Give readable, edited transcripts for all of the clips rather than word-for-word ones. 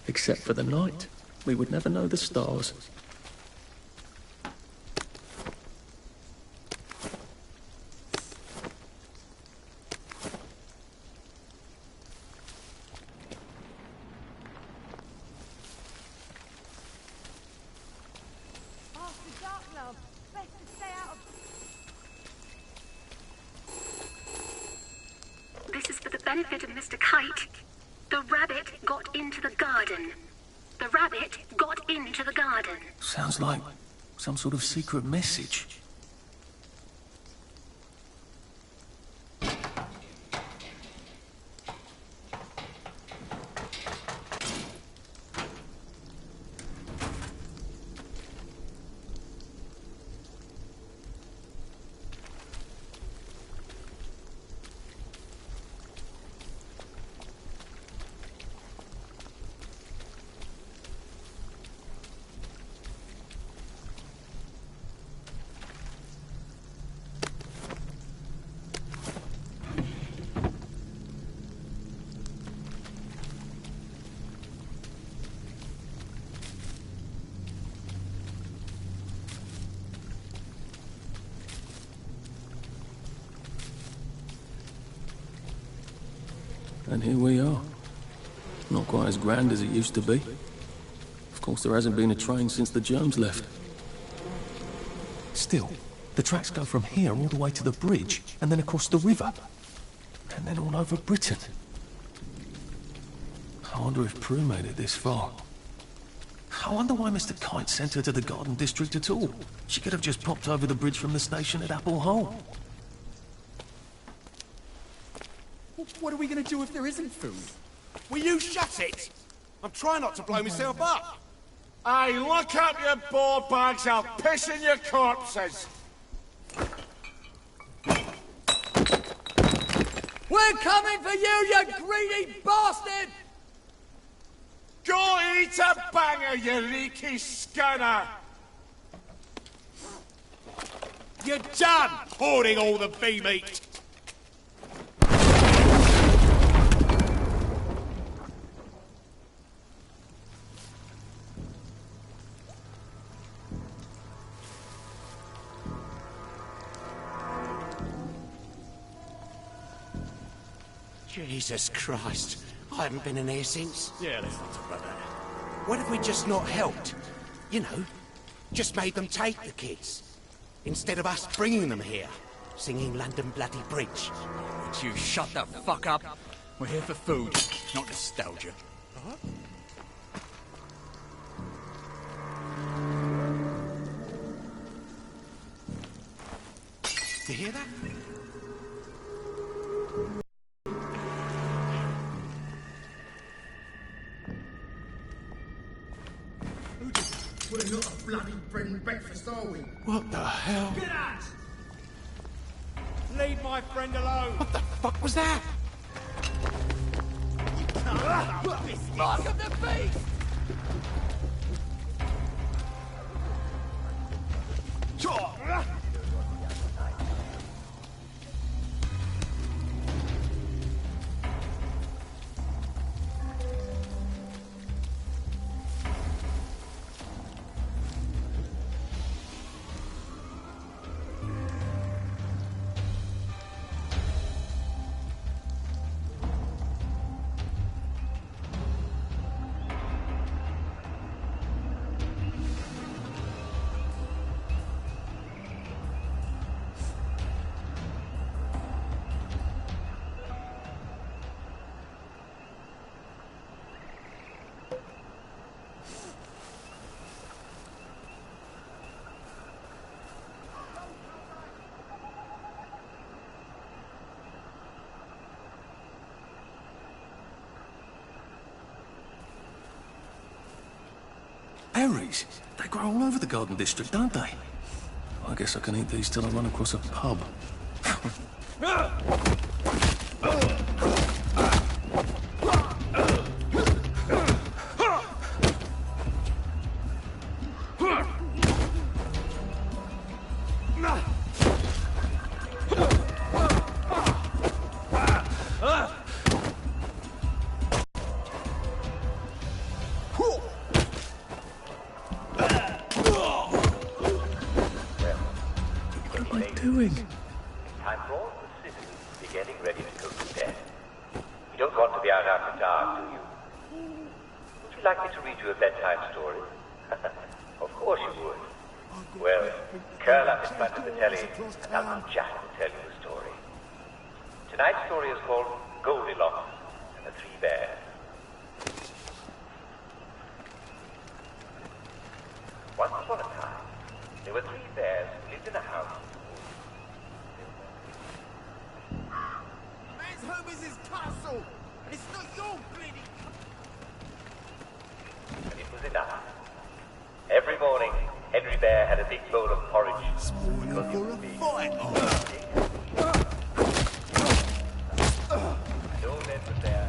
Except for the night. We would never know the stars. This is for the benefit of Mr. Kite. The rabbit got into the garden. The rabbit got into the garden. Sounds like some sort of secret message. And here we are. Not quite as grand as it used to be. Of course, there hasn't been a train since the germs left. Still, the tracks go from here all the way to the bridge, and then across the river. And then all over Britain. I wonder if Prue made it this far. I wonder why Mr. Kite sent her to the Garden District at all. She could have just popped over the bridge from the station at Apple Hole. What are we gonna do if there isn't food? Will you shut it? I'm trying not to blow myself up. Hey, look up your ball bags, I'll piss in your corpses. We're coming for you greedy bastard! Go eat a banger, you leaky scunner! You're done hoarding all the bee meat! Jesus Christ. I haven't been in here since. Yeah, let's not talk about that. What if we just not helped? You know, just made them take the kids. Instead of us bringing them here, singing London Bloody Bridge. Would you shut the fuck up? We're here for food, not nostalgia. Huh? You hear that? We're not a bloody bread and breakfast, are we? What the hell? Get out! Leave my friend alone! What the fuck was that? Mark of the beast! Berries? They grow all over the Garden District, don't they? I guess I can eat these till I run across a pub. after dark, do you? Would you like me to read you a bedtime story? Of course you would. Well, curl up in front of the telly, and Uncle Jack will tell you a story. Tonight's story is called Goldilocks and the Three Bears. Once upon a time, there were three bears who lived in a house. Man's home is his castle, and it's not your bleeding. And it was enough. Every morning, Henry Bear had a big bowl of porridge. Spoiling for a fight. And old Edward Bear.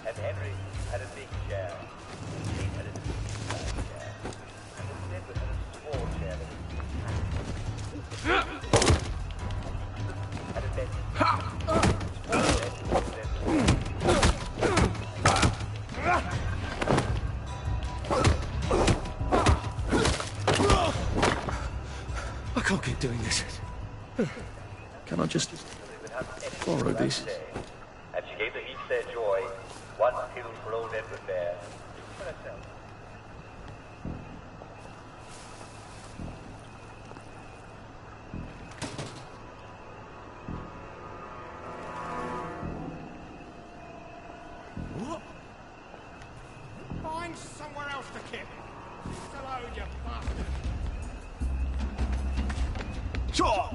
And Henry had a big chair. Kate had a big chair. And old Edward had a small chair. Had a bed. I can't keep doing this. Can I just borrow these? And she gave them each their joy, one pill for old Edward Bear, two for herself. What? Find somewhere else to kick. Still owe you, bastard. Sure.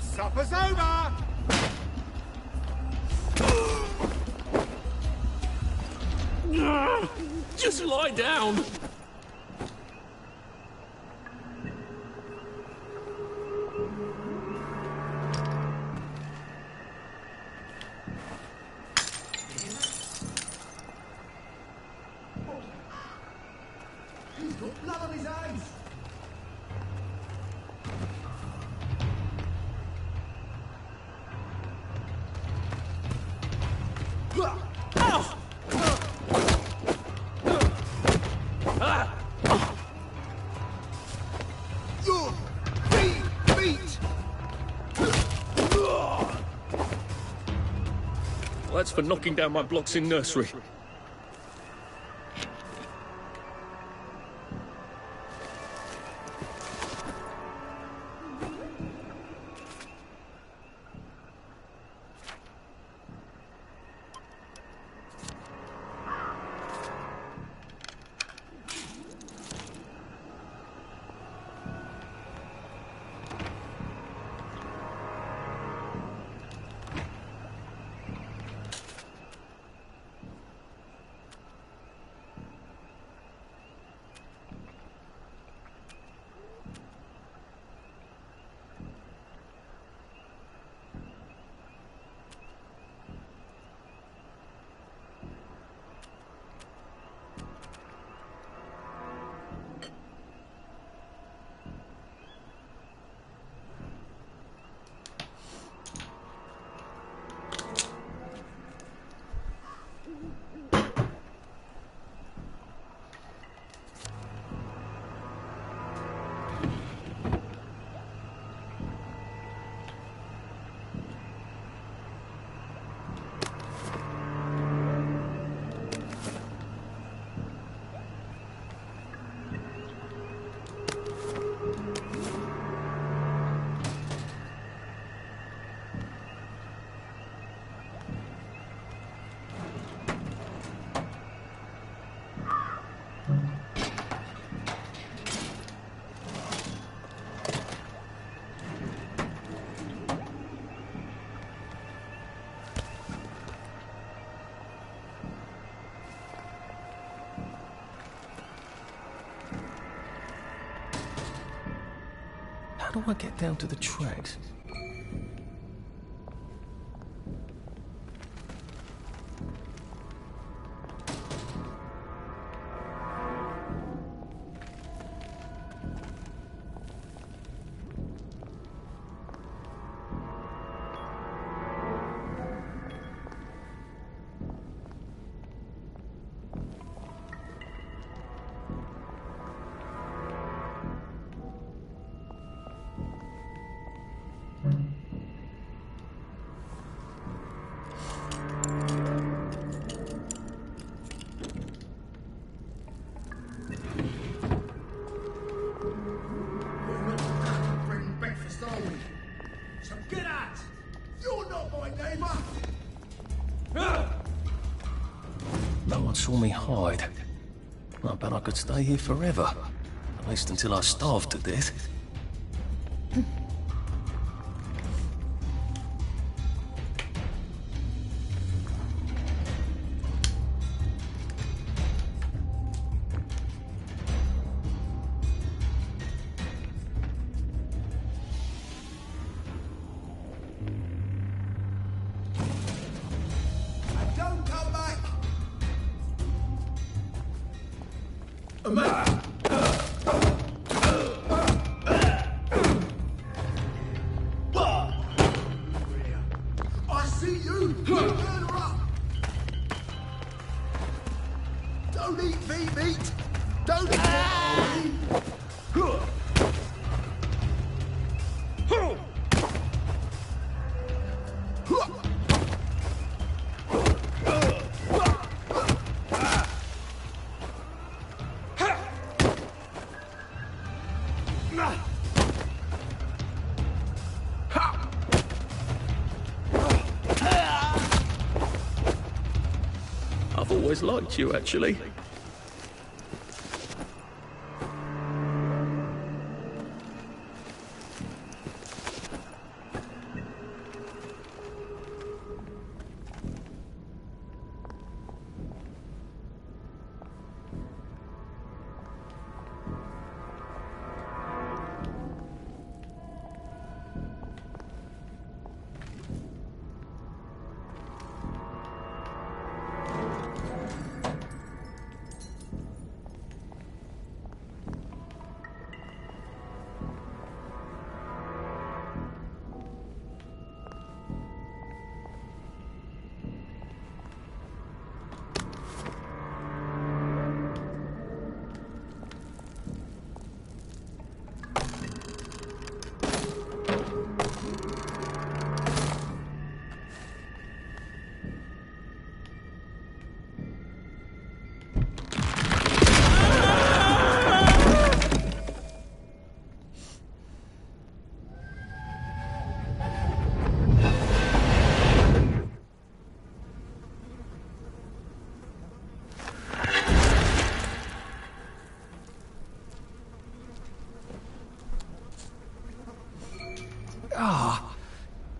Supper's over! Just lie down. He's got blood on his hands. Well, that's for knocking down my blocks in nursery. How do I get down to the tracks? one saw me hide. I bet I could stay here forever. At least until I starved to death. Don't come back! I see you! Turn her up! Don't eat meat! Don't eat meat! I've always liked you, actually.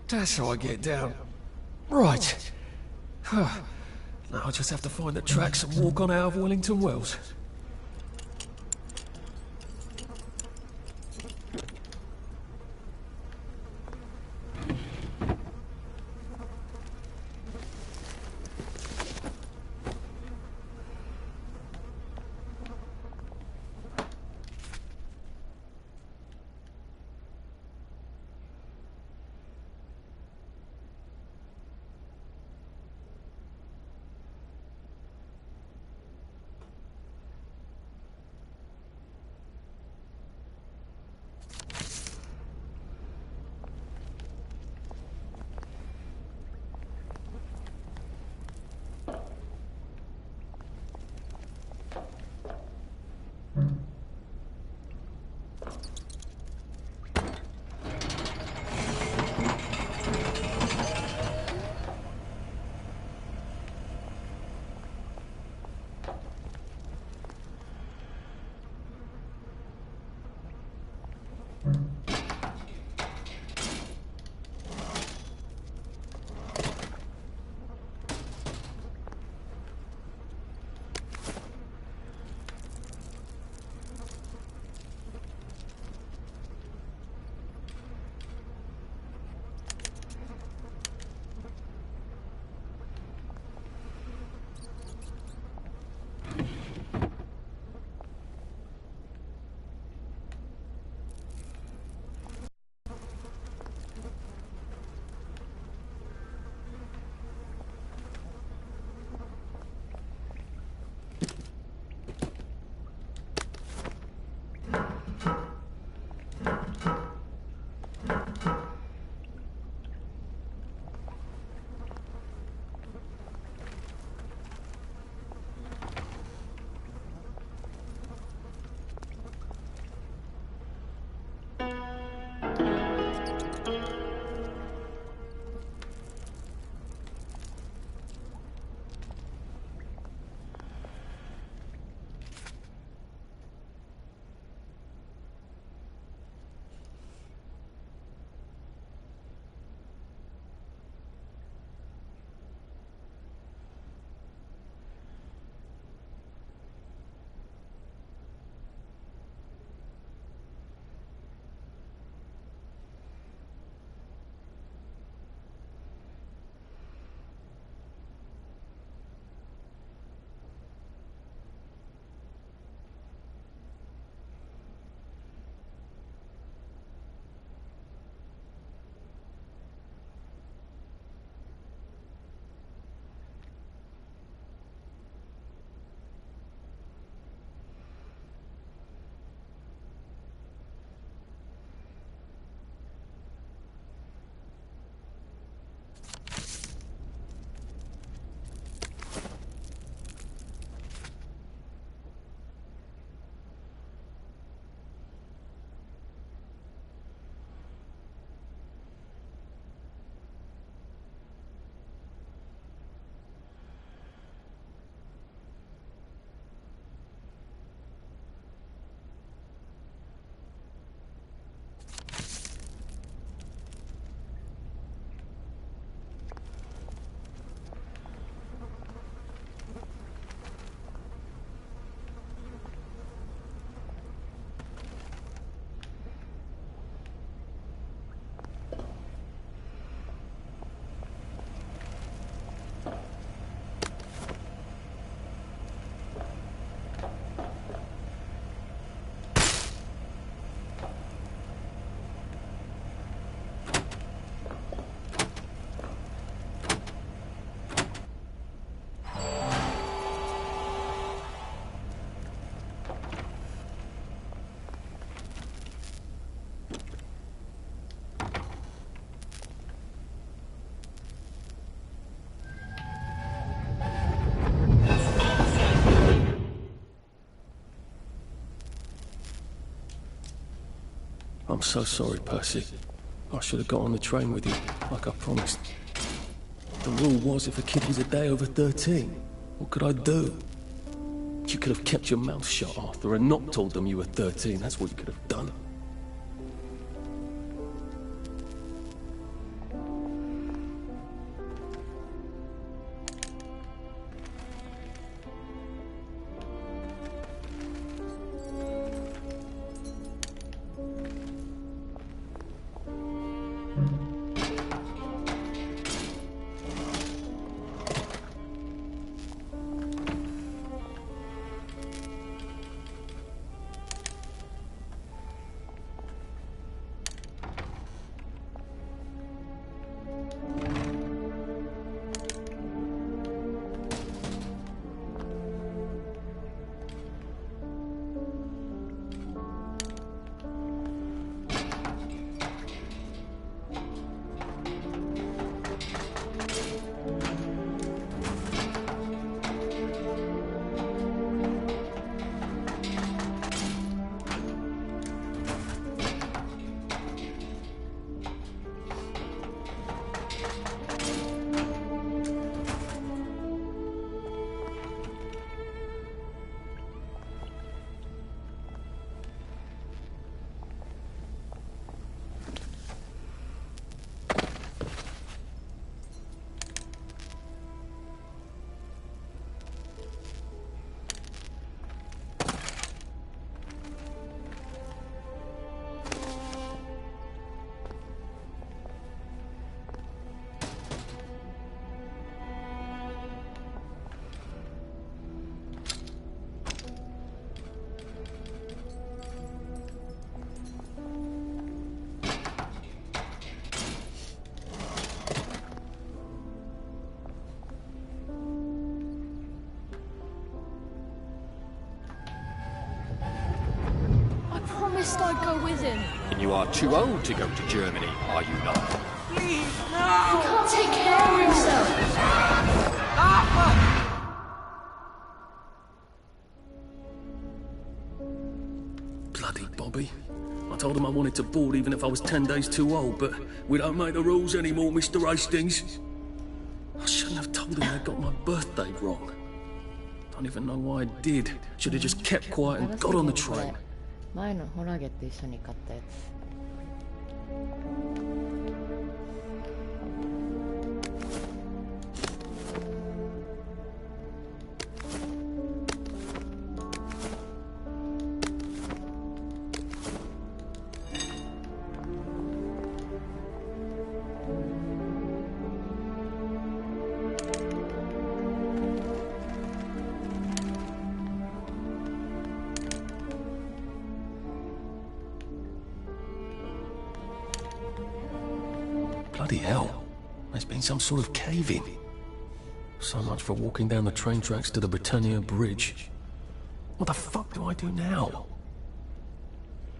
That's how I get down. Right. Now I just have to find the tracks and walk on out of Wellington Wells. I'm so sorry, Percy. I should have got on the train with you, like I promised. The rule was if a kid was a day over 13, what could I do? You could have kept your mouth shut, Arthur, and not told them you were 13. That's what you could have done. I'd go with him. And you are too old to go to Germany, are you not? Please, no! He can't take care of himself. Bloody Bobby. I told him I wanted to board even if I was 10 days too old, but we don't make the rules anymore, Mr. Hastings. I shouldn't have told him they got my birthday wrong. Don't even know why I did. Should have just kept quiet and got on the train. 前のホラゲと一緒に買ったやつ。Bloody hell. There's been some sort of cave-in. So much for walking down the train tracks to the Britannia Bridge. What the fuck do I do now?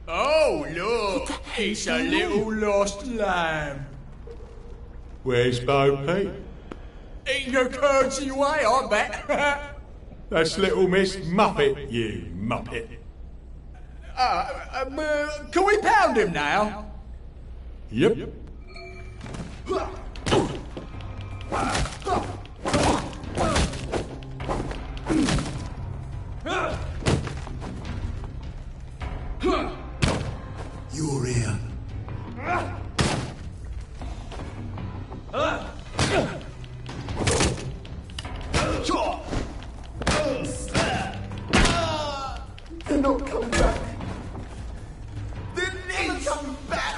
Oh, look! It's a little lost lamb. Where's Bo Peep? Eating a curdsy way, I bet. That's little Miss Muppet, you muppet. Can we pound him now? Yep. You're here. They're not coming back. They're never coming back.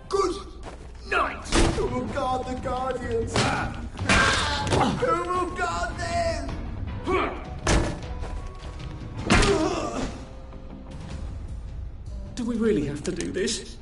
Good night. Who will guard the Guardians? Who will guard them? Do we really have to do this?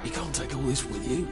You can't take all this with you.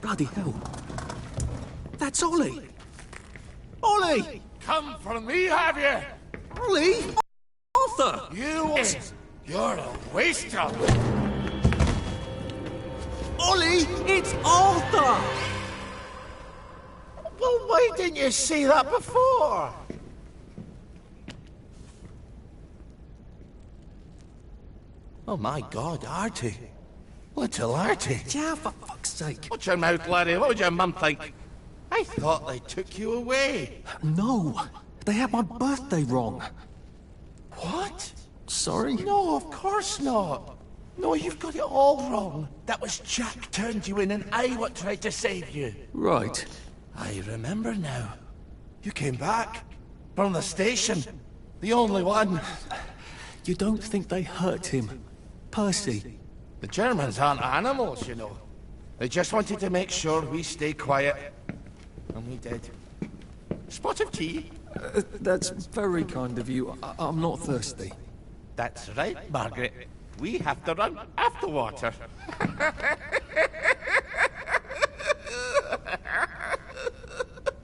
Bloody hell. That's Ollie! Ollie! Come for me, have you? Ollie! Arthur! You... You're a waste of... Ollie, it's Arthur! Well, why didn't you say that before? Oh my God, Artie. Little Artie. Yeah, for fuck's sake. Watch your mouth, Larry. What would your mum think? I thought they took you away. No, they had my birthday wrong. What? Sorry? No, of course not. No, you've got it all wrong. That was Jack turned you in and I what tried to save you. Right. I remember now. You came back. From the station. The only one. You don't think they hurt him? Percy? The Germans aren't animals, you know. They just wanted to make sure we stay quiet. And we did. Spot of tea? That's very kind of you. I'm not thirsty. That's right, Margaret. We have to run after water.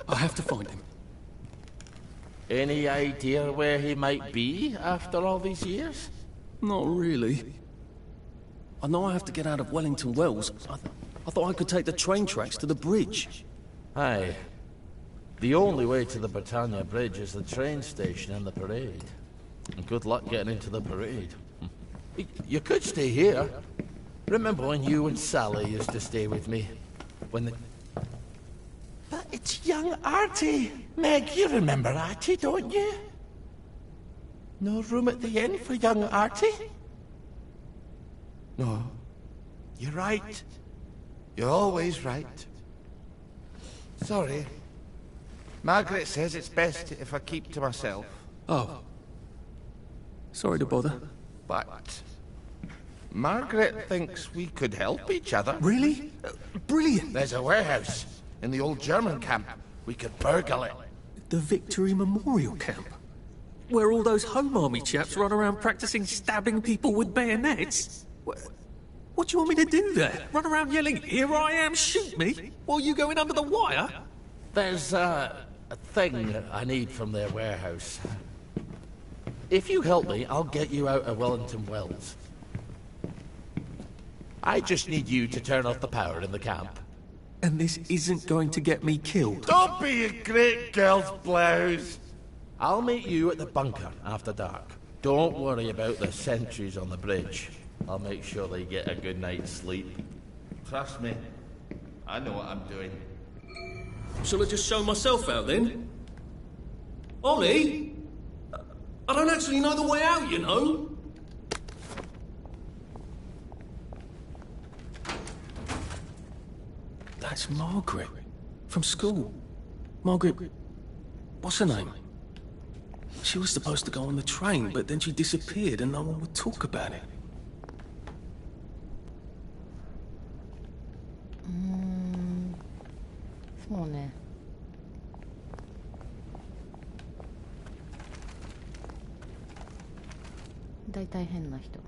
I have to find him. Any idea where he might be after all these years? Not really. I know I have to get out of Wellington Wells. I thought I could take the train tracks to the bridge. Aye. The only way to the Britannia Bridge is the train station and the parade. And good luck getting into the parade. You could stay here. Remember when you and Sally used to stay with me? When the... But it's young Artie. Meg, you remember Artie, don't you? No room at the inn for young Artie? No. You're right. You're always right. Sorry. Margaret says it's best if I keep to myself. Oh. Sorry to bother. But Margaret thinks we could help each other. Really? Brilliant. There's a warehouse in the old German camp. We could burgle it. The Victory Memorial Camp? Where all those Home Army chaps run around practicing stabbing people with bayonets? What do you want me to do there? Run around yelling, "Here I am, shoot me," while you go in under the wire? There's a thing I need from their warehouse. If you help me, I'll get you out of Wellington Wells. I just need you to turn off the power in the camp. And this isn't going to get me killed. Don't be a great girl's blouse. I'll meet you at the bunker after dark. Don't worry about the sentries on the bridge. I'll make sure they get a good night's sleep. Trust me, I know what I'm doing. Shall I just show myself out then? Ollie? I don't actually know the way out, you know. That's Margaret. From school. Margaret... What's her name? She was supposed to go on the train, but then she disappeared and no one would talk about it. そうね。大体変な人。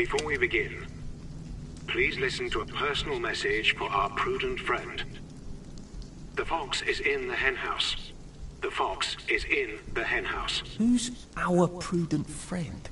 Before we begin, please listen to a personal message for our prudent friend. The fox is in the henhouse. The fox is in the henhouse. Who's our prudent friend?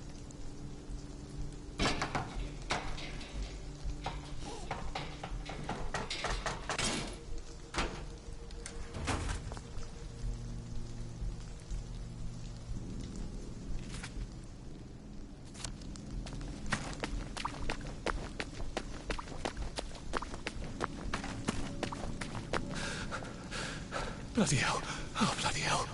Bloody hell. Oh, bloody hell.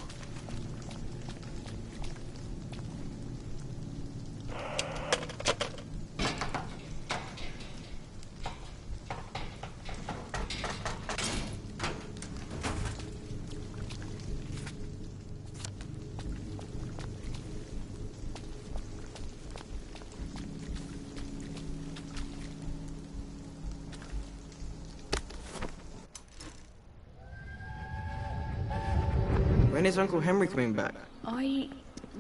When is Uncle Henry coming back? I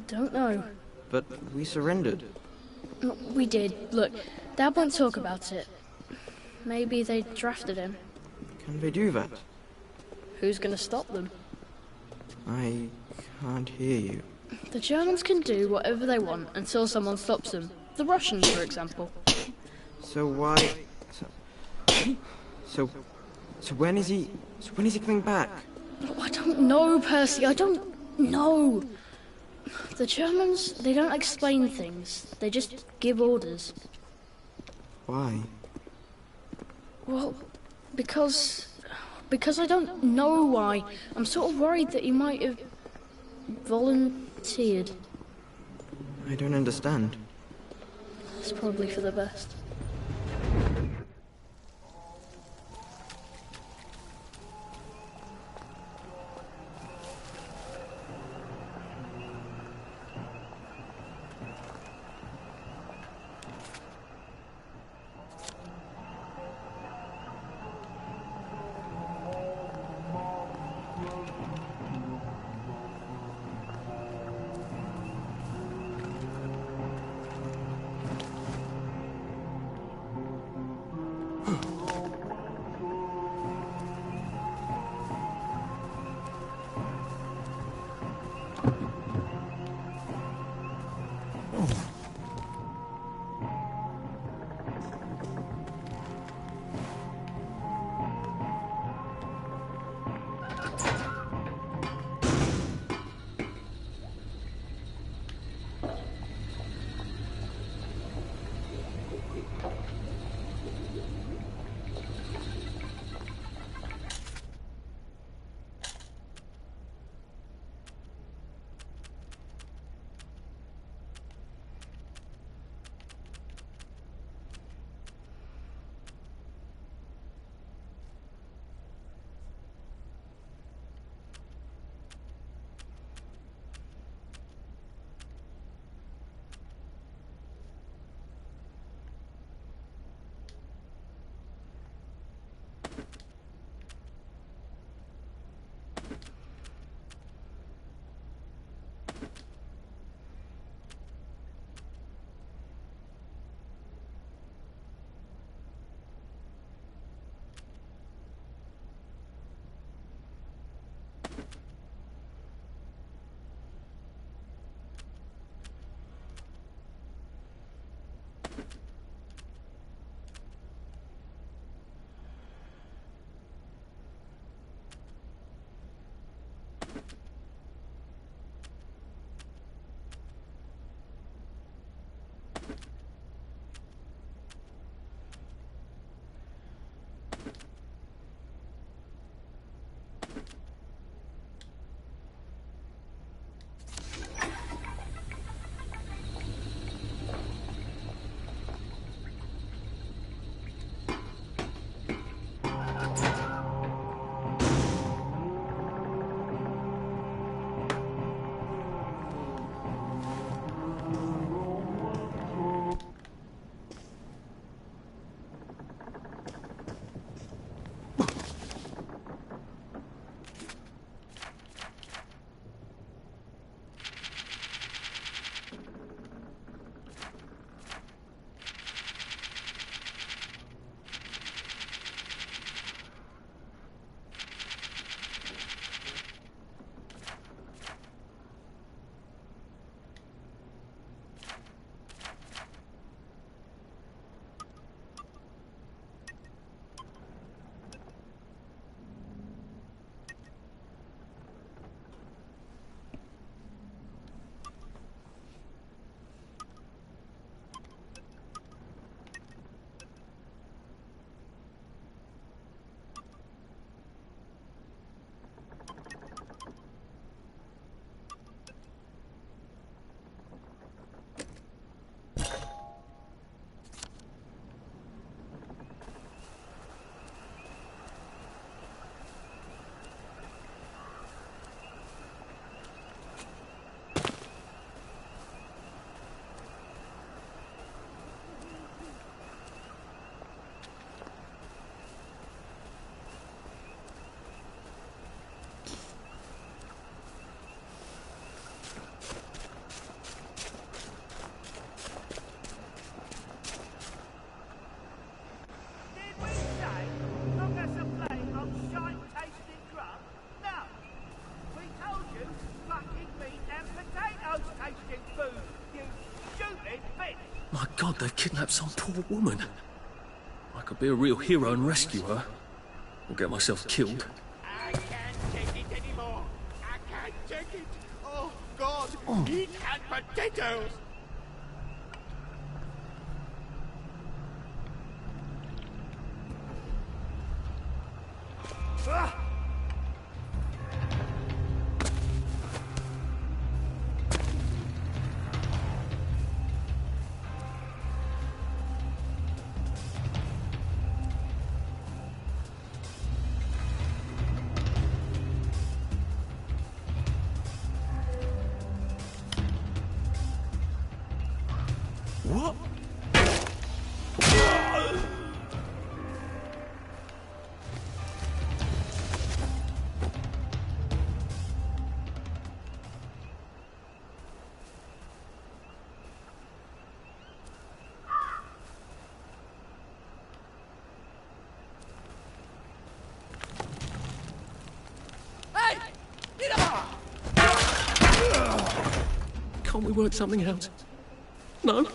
don't know. But we surrendered. We did. Look, Dad won't talk about it. Maybe they drafted him. Can they do that? Who's gonna stop them? I can't hear you. The Germans can do whatever they want until someone stops them. The Russians, for example. So why... So when is he... So when is he coming back? Oh, I don't know, Percy. I don't know. The Germans, they don't explain things. They just give orders. Why? Well, because I don't know why. I'm sort of worried that he might have volunteered. I don't understand. It's probably for the best. kidnapped some poor woman. I could be a real hero and rescue her. Or get myself killed. I can't take it anymore. I can't take it. Oh, God. Eat hot potatoes. Ah! What? Hey! Can't we work something out? No?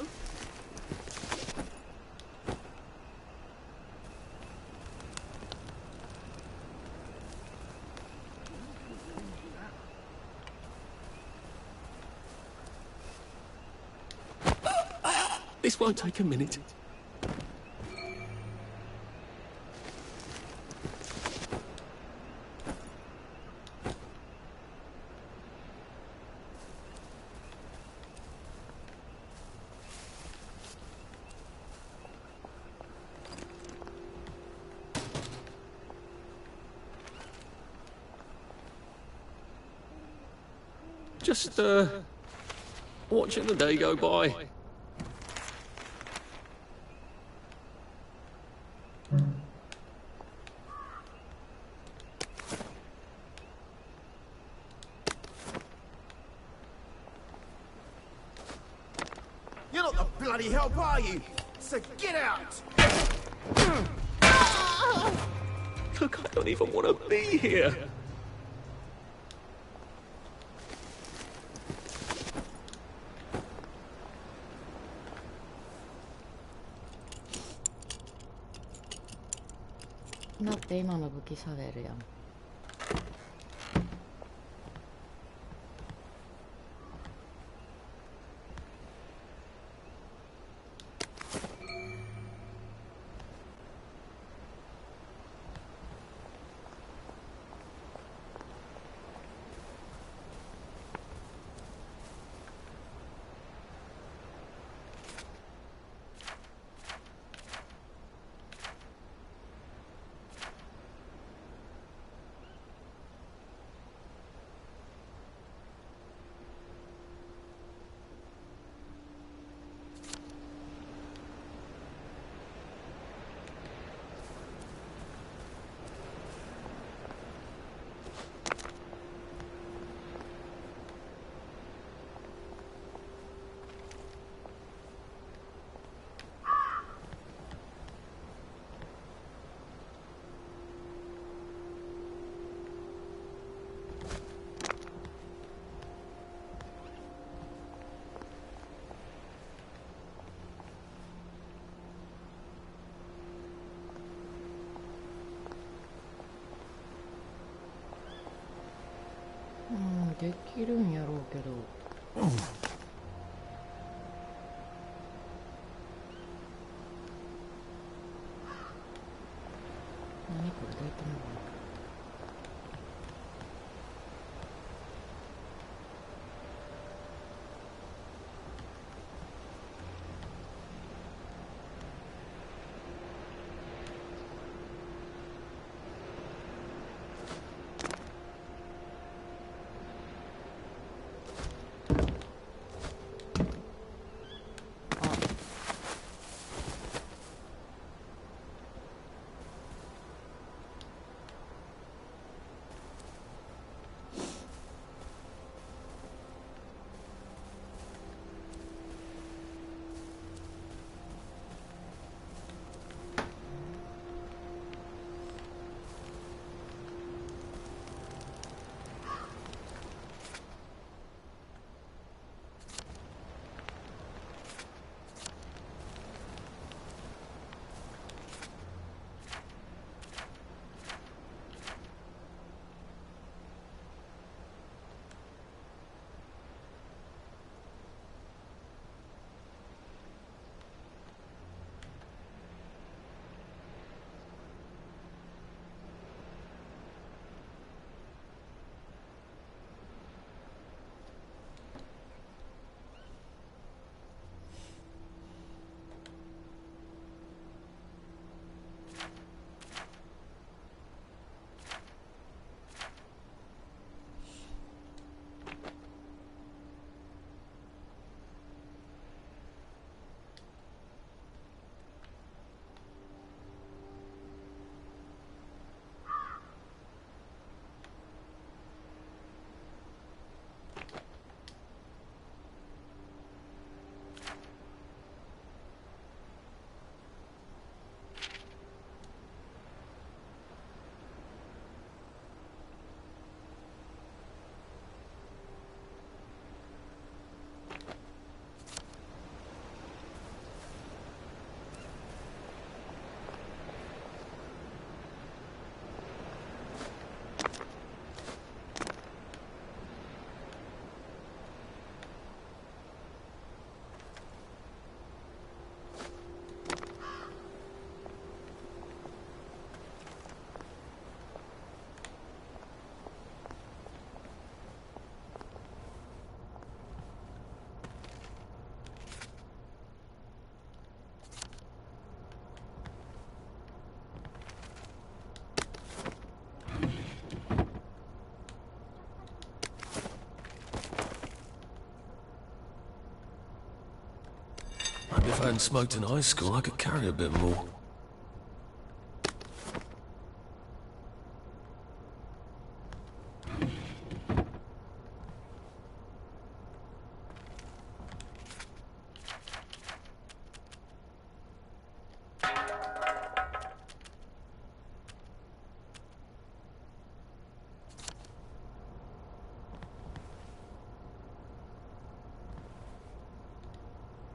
This won't take a minute. Just, watching the day go by. You're not the bloody help, are you? So get out! Look, I don't even want to be here.だって今の武器サレルやん。できるんやろうけど。何これどうやってみよう。I hadn't smoked in high school, I could carry a bit more.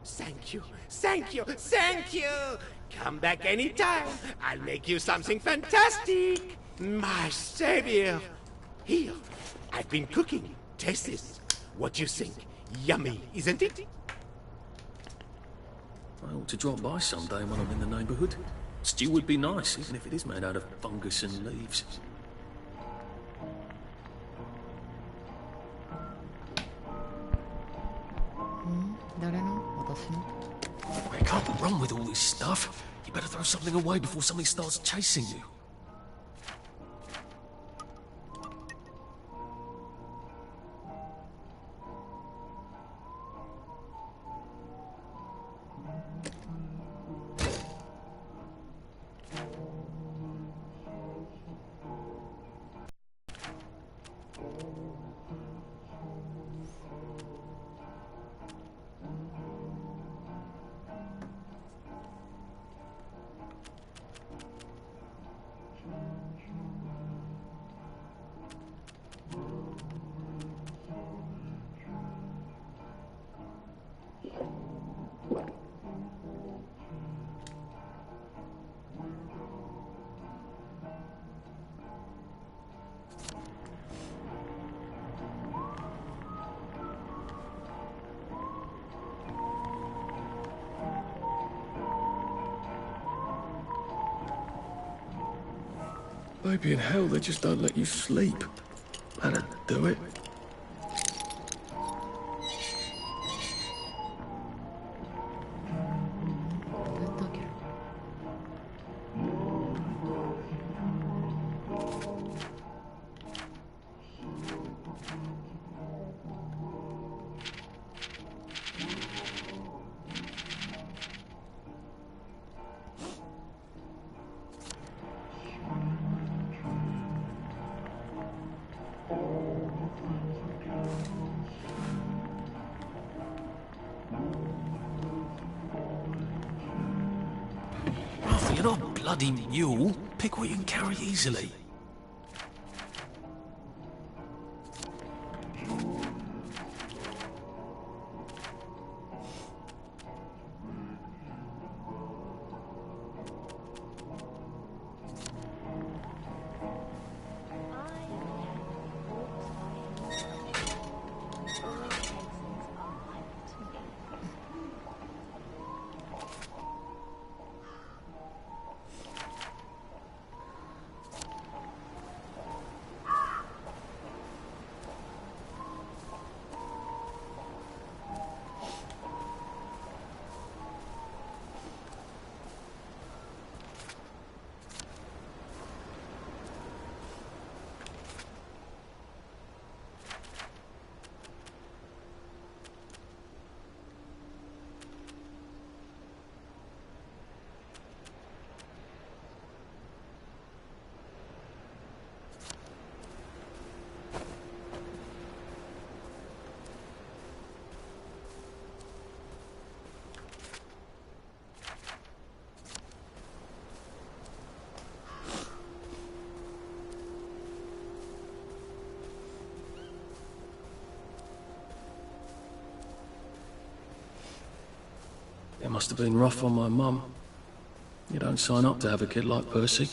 Thank you, thank you, thank you! Come back anytime. I'll make you something fantastic. My savior. Here, I've been cooking. Taste this. What do you think? Yummy, isn't it? I ought to drop by someday when I'm in the neighbourhood. Stew would be nice, even if it is made out of fungus and leaves. I can't run with all this stuff. You better throw something away before something starts chasing you. Maybe in hell they just don't let you sleep. That'd do it. You're not a bloody mule. Pick what you can carry easily. It must have been rough on my mum. You don't sign up to have a kid like Percy.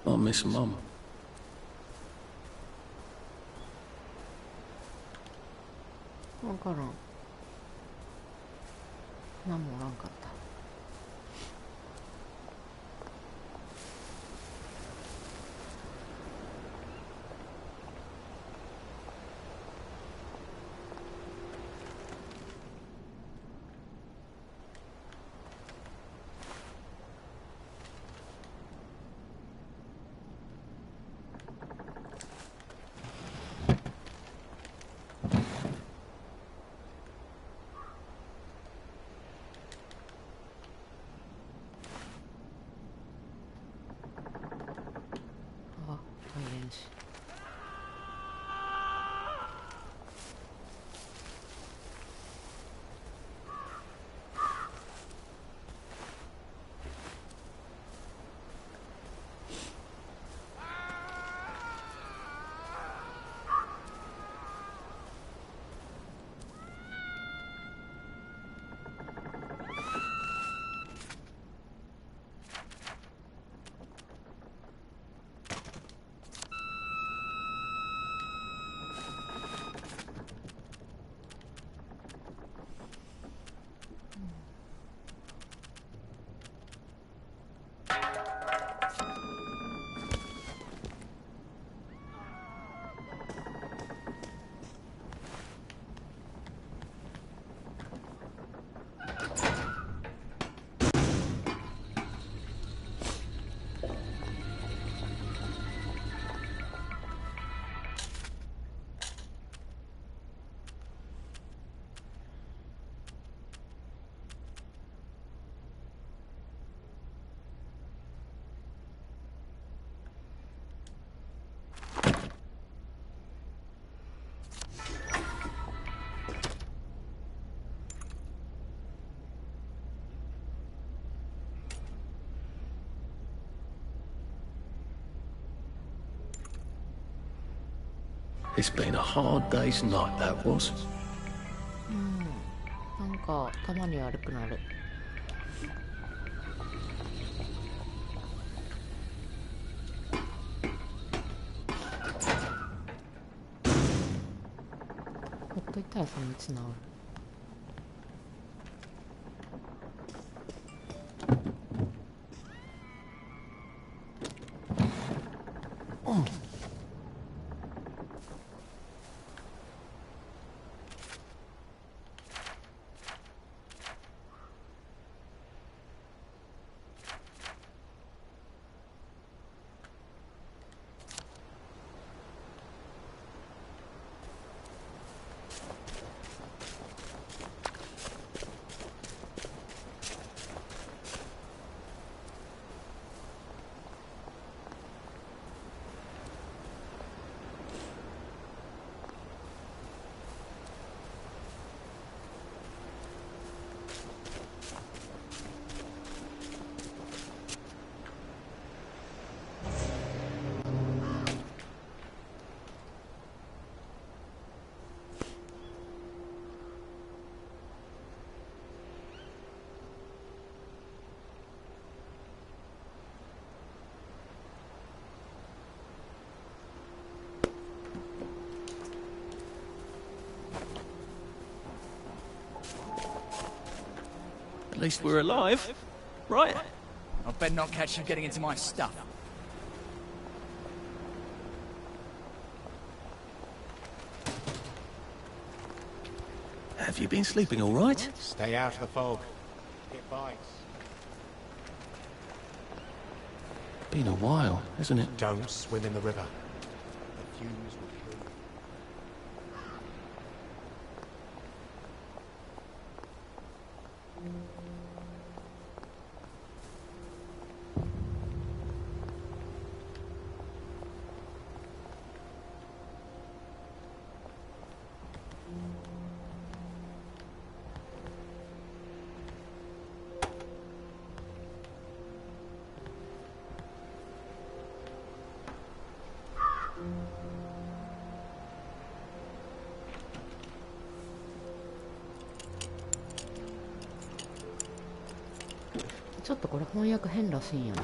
I miss Mum. わからん。何もおらんかった。It's been a hard day's night, that was. なんかたまに悪くなる。ほっといたらそのうち治る。At least we're alive, right? I better not catch you getting into my stuff. Have you been sleeping all right? Stay out of the fog. Get bites. Been a while, hasn't it? Don't swim in the river. The fumes will kill you.ちょっとこれ翻訳変らしいんやな。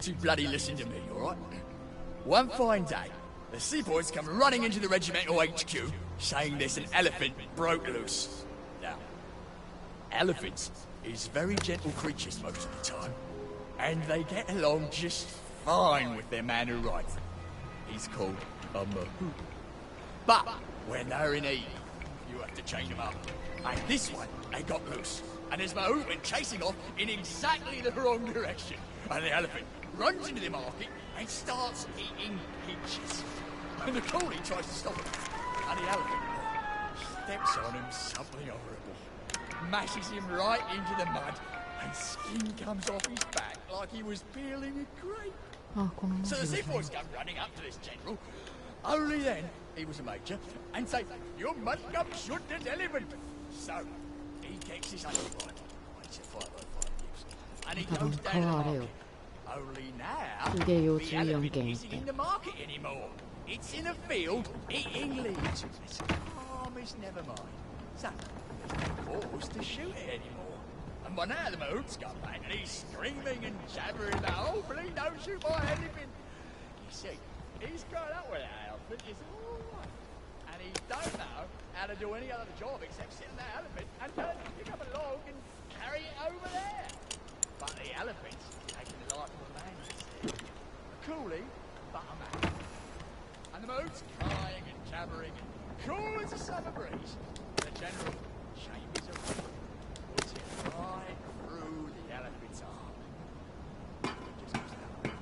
you two bloody listen to me, all right? One fine day, the seaboys come running into the regimental HQ, saying there's an elephant broke loose. Now, elephants is very gentle creatures most of the time, and they get along just fine with their man who rides them. He's called a mahout. But when they're in heat, you have to chain them up. And this one, they got loose, and his mahout went chasing off in exactly the wrong direction. And the elephant runs into the market and starts eating peaches. And the coolie tries to stop him, and the elephant steps on him something horrible, mashes him right into the mud, and skin comes off his back like he was peeling a grape. So the seaboys come running up to this general. Only then he was a major, and say, "You must come shoot this elephant." So he takes his hunting rifle, it's a 505 use, and he goes down to the market. Only now, the elephant isn't in the market anymore. It's in a field eating leaves. It's calm as never mind. So there's no cause to shoot it anymore. And by now the mahout's come back and he's screaming and jabbering about, "Oh, please don't shoot my elephant." You see, he's grown up with that elephant, it's all right. And he don't know how to do any other job except sit on that elephant and tell him to pick up a log and carry it over there. But the elephant's taking the life of a man, you see. A coolie, but a man. And the mahout's crying and jabbering and cool as a summer breeze. The general chambers away, puts it right through the elephant's arm. It just goes down.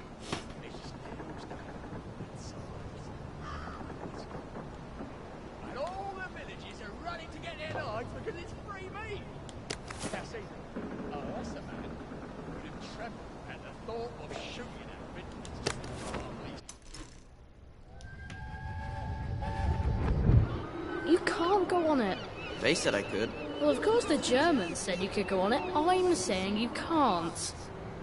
It just nails down and sides. And all the villages are running to get their knives because it's free meat. Now see, that's a man who would have trembled at the thought of shooting an elephant. It's just calmly. You can't go on it. They said I could. Well, of course the Germans said you could go on it. I'm saying you can't.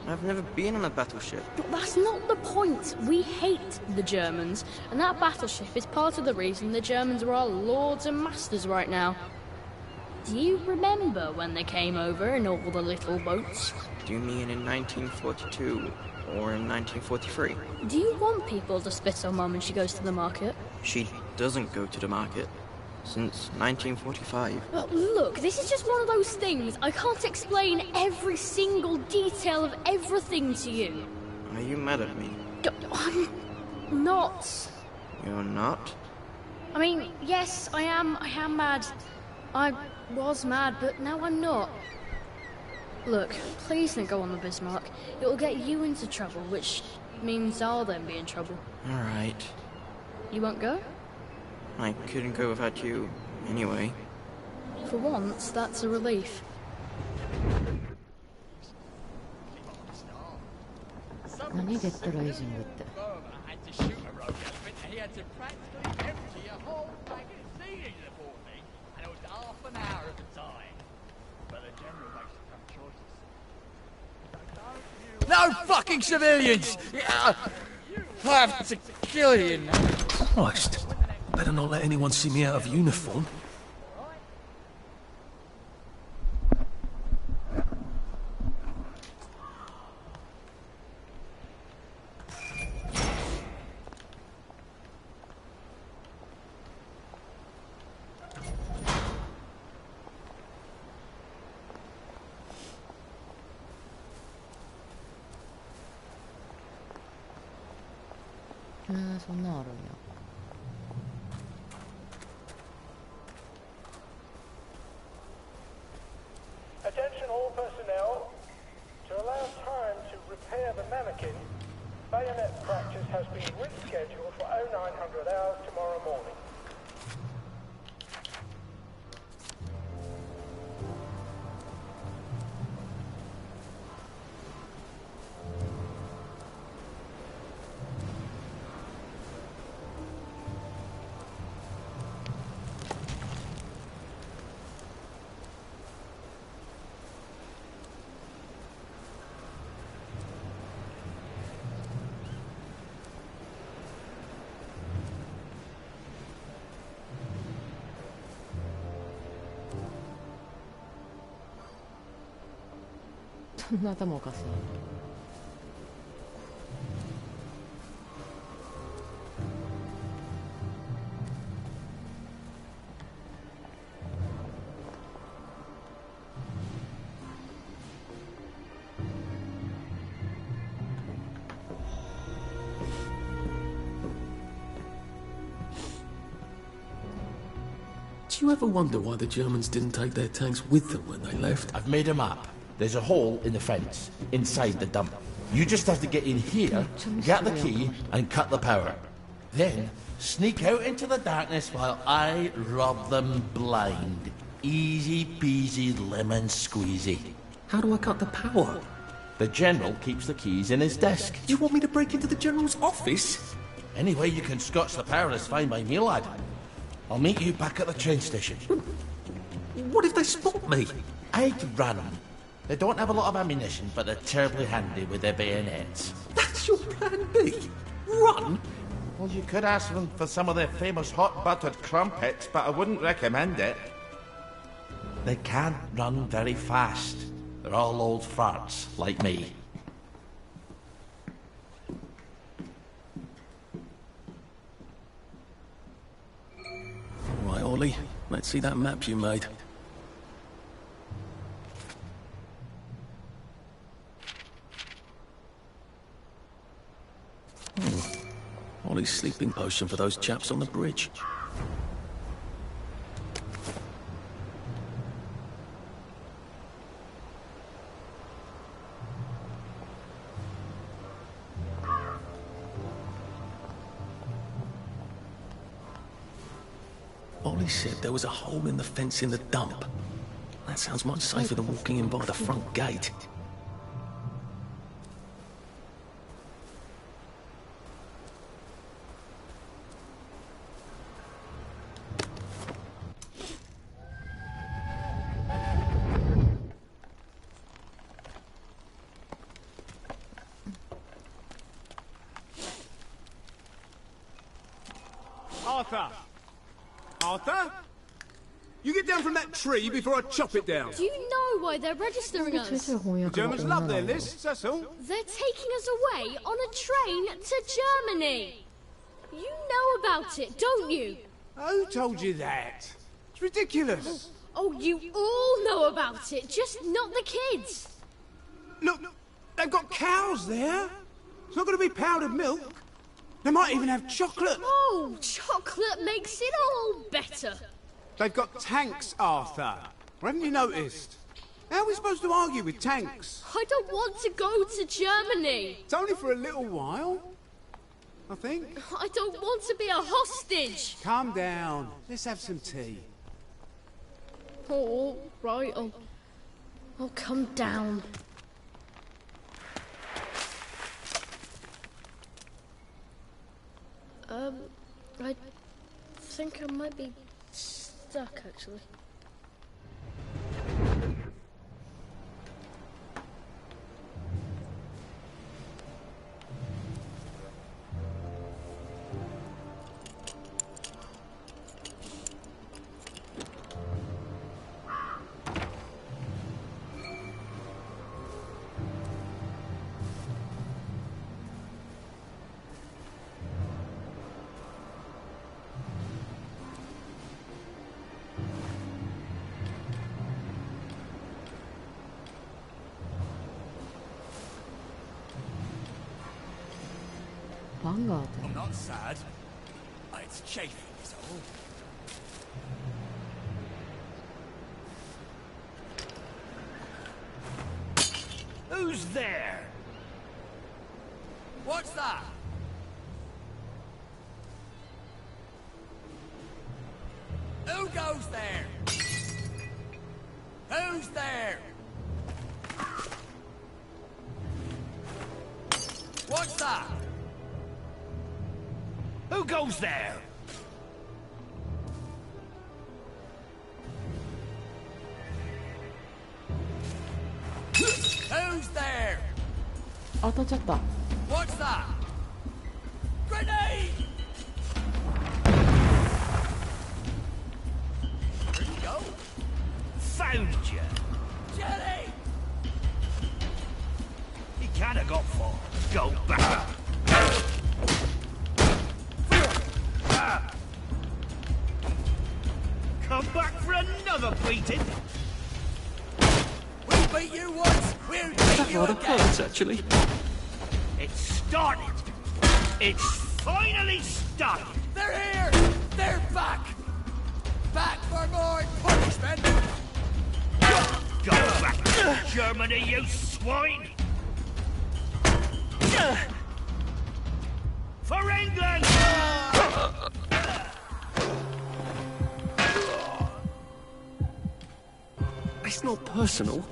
I've never been on a battleship. But that's not the point. We hate the Germans, and that battleship is part of the reason the Germans are our lords and masters right now. Do you remember when they came over in all the little boats? Do you mean in 1942 or in 1943? Do you want people to spit on Mum when she goes to the market? She doesn't go to the market. Since 1945. Well, look, this is just one of those things. I can't explain every single detail of everything to you. Are you mad at me? I'm not. You're not? I mean, yes, I am mad. I was mad, but now I'm not. Look, please don't go on the Bismarck. It will get you into trouble, which means I'll then be in trouble. All right. You won't go? I couldn't go without you, anyway. For once, that's a relief. Nani Dead Risingって? No fucking civilians! I have to kill you now. Christ. Better not let anyone see me out of uniform. Ah, そんなんあるんや。Attention all personnel. To allow time to repair the mannequin, bayonet practice has been rescheduled for 0900 hours tomorrow morning. Do you ever wonder why the Germans didn't take their tanks with them when they left? I've made a map. There's a hole in the fence, inside the dump. You just have to get in here, get the key, and cut the power. Then, sneak out into the darkness while I rob them blind. Easy peasy lemon squeezy. How do I cut the power? The General keeps the keys in his desk. You want me to break into the General's office? Any way you can scotch the power is fine by me, lad. I'll meet you back at the train station. What if they spot me? I'd run them. They don't have a lot of ammunition, but they're terribly handy with their bayonets. That's your plan B? Run? Well, you could ask them for some of their famous hot buttered crumpets, but I wouldn't recommend it. They can't run very fast. They're all old farts, like me. Right, Ollie. Let's see that map you made. Ollie's sleeping potion for those chaps on the bridge. Ollie said there was a hole in the fence in the dump. That sounds much safer than walking in by the front gate. Arthur! Arthur? You get down from that tree before I chop it down. Do you know why they're registering us? The Germans love their lists, that's all. They're taking us away on a train to Germany. You know about it, don't you? Who told you that? It's ridiculous. Oh, you all know about it, just not the kids. Look, they've got cows there. It's not going to be powdered milk. They might even have chocolate. Oh, chocolate makes it all better. They've got tanks, Arthur. Or haven't you noticed? How are we supposed to argue with tanks? I don't want to go to Germany. It's only for a little while, I think. I don't want to be a hostage. Calm down. Let's have some tea. Oh, right. I'll come down. I think I might be stuck, actually. I'm not sad. It's chafing, is all. Who's there? What's that? Who goes there? Who's there? What's that? Who goes there? Who's there? 当たっちゃった。 What's that? Grenade! Where'd he go? Found you. Jenny! He kind of got far. Go back. Come back for another beating. We beat you once, we'll beat you rather again. hurts, actually. It's started. It's finally started. They're here! They're back! Back for Germany, you swine! For England! It's not personal.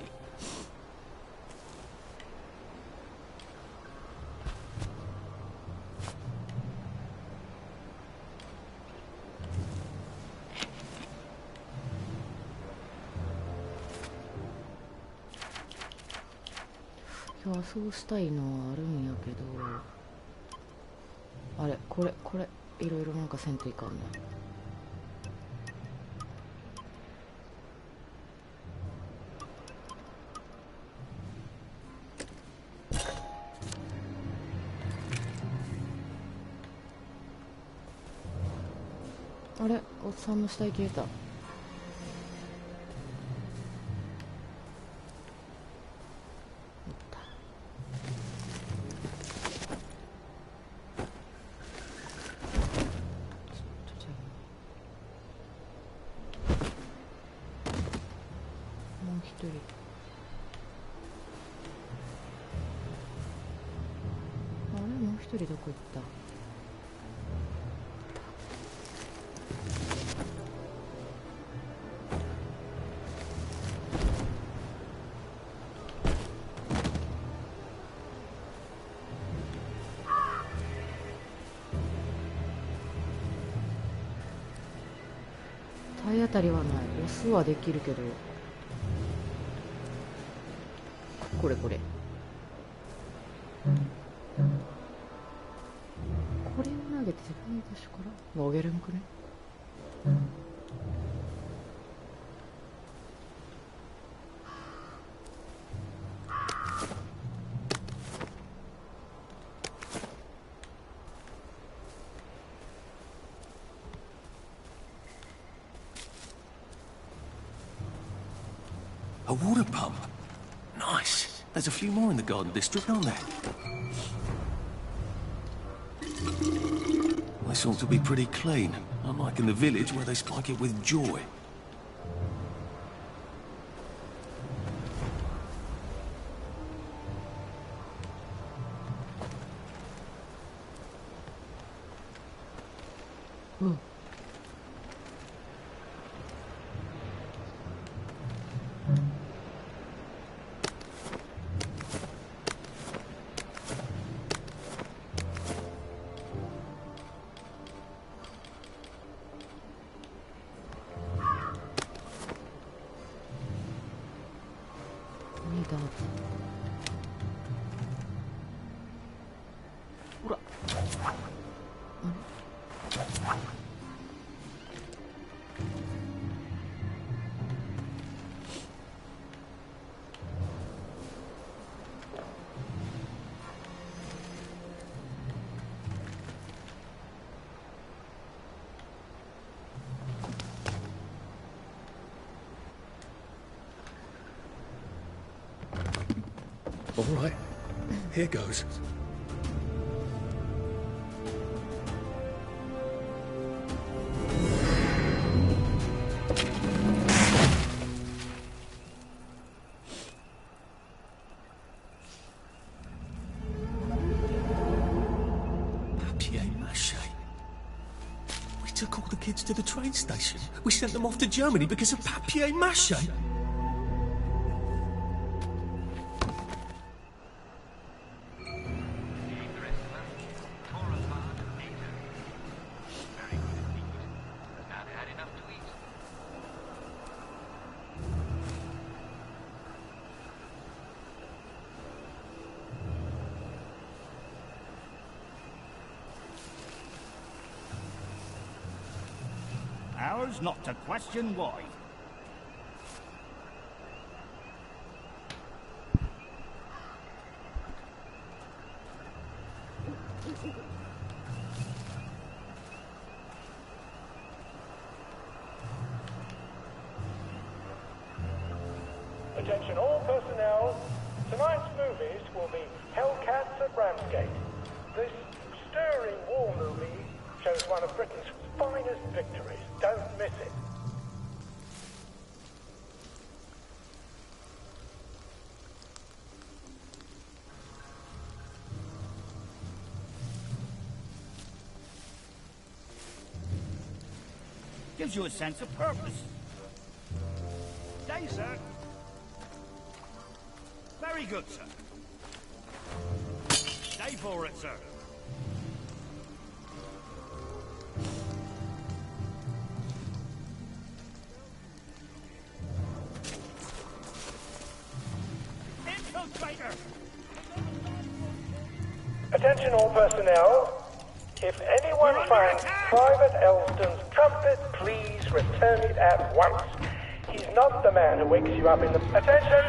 いや、そうしたいのはあるんやけど、あれ、これいろいろなんかせんといかんね。あれ、おっさんの死体消えた。もう一人どこ行った？体当たりはない。押すはできるけど、これこれを投げて自分の場所から投げれんくね。A water pump. Nice. There's a few more in the garden district, aren't there? This ought to be pretty clean, unlike in the village where they spike it with joy. All right, here goes. Papier-mâché. We took all the kids to the train station. We sent them off to Germany because of papier-mâché. Ours not to question why. Attention all personnel. Tonight's movies will be Hellcats at Ramsgate. This stirring war movie shows one of Britain's finest victories. Don't miss it. Gives you a sense of purpose. Day, sir. Very good, sir. Stay for it, sir. Infiltrator! Attention all personnel. If anyone finds Private Elston's trumpet, please return it at once. He's not the man who wakes you up in the... Attention!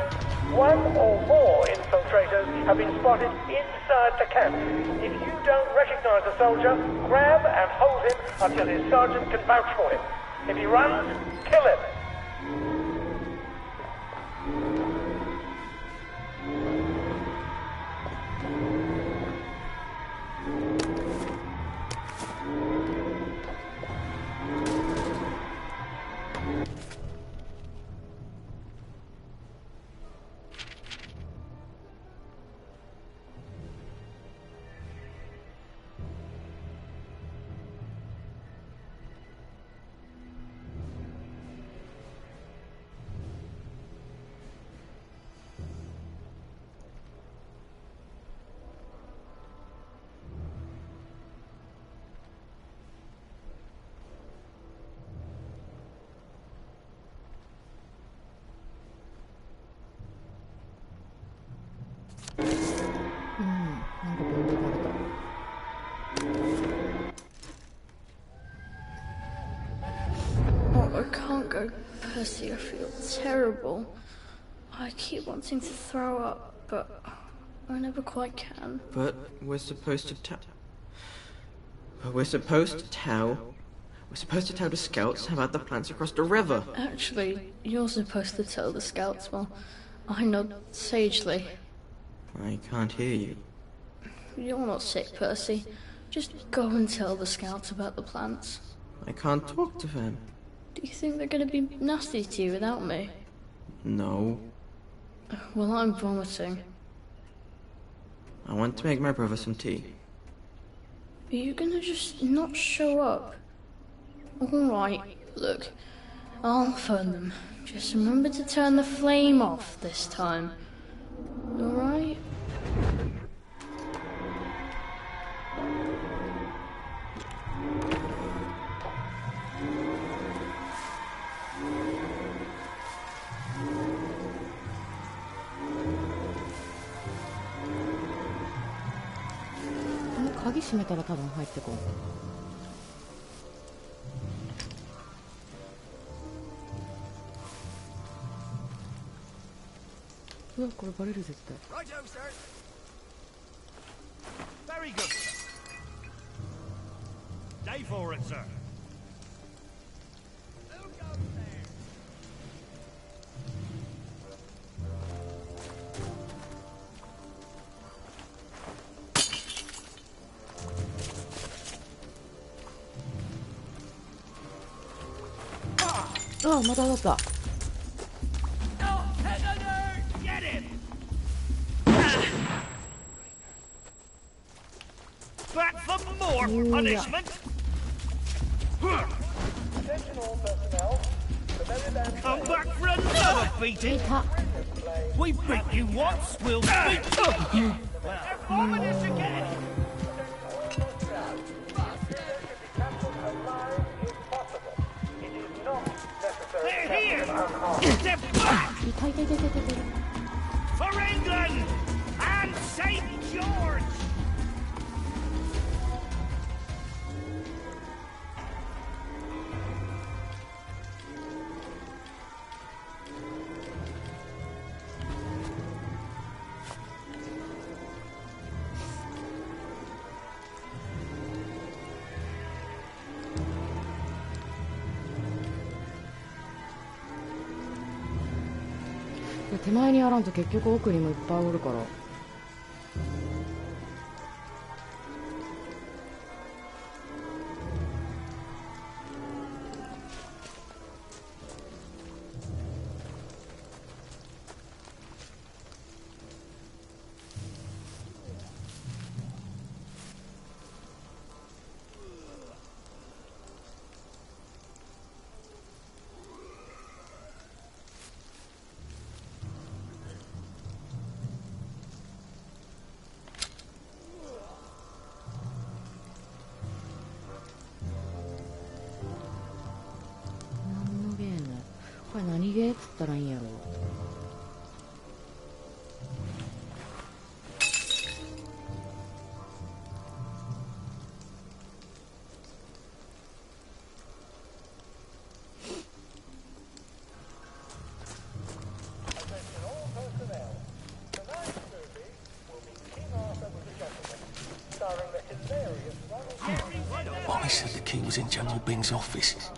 One or more infiltrators have been spotted inside the camp. If you don't recognize the soldier, grab and hold him until his sergeant can vouch for him. If he runs, kill him. I can't go, Percy. I feel terrible. I keep wanting to throw up, but I never quite can. But we're supposed to tell the scouts about the plants across the river. Actually, you're supposed to tell the scouts while I nod sagely. I can't hear you. You're not sick, Percy. Just go and tell the scouts about the plants. I can't talk to them. Do you think they're going to be nasty to you without me? No. Well, I'm vomiting. I want to make my brother some tea. Are you going to just not show up? Alright, look. I'll phone them. Just remember to turn the flame off this time. Alright?この鍵閉めたら多分入ってこう。うわ、これバレる絶対。Righto, sir. Very good, sir. Stay for it, sir. Who goes there?ああ、また当たった。Get him! Back for more punishment! Attention all personnel. The very band Come back for another beating! We beat you once, we'll beat you! Well, this again! They're here! They're back! For England! And St. George!手前にやらんと結局奥にもいっぱいおるから。これ何ゲーっつったらいいんやろ。Bonnie said the key was in General Bing's office.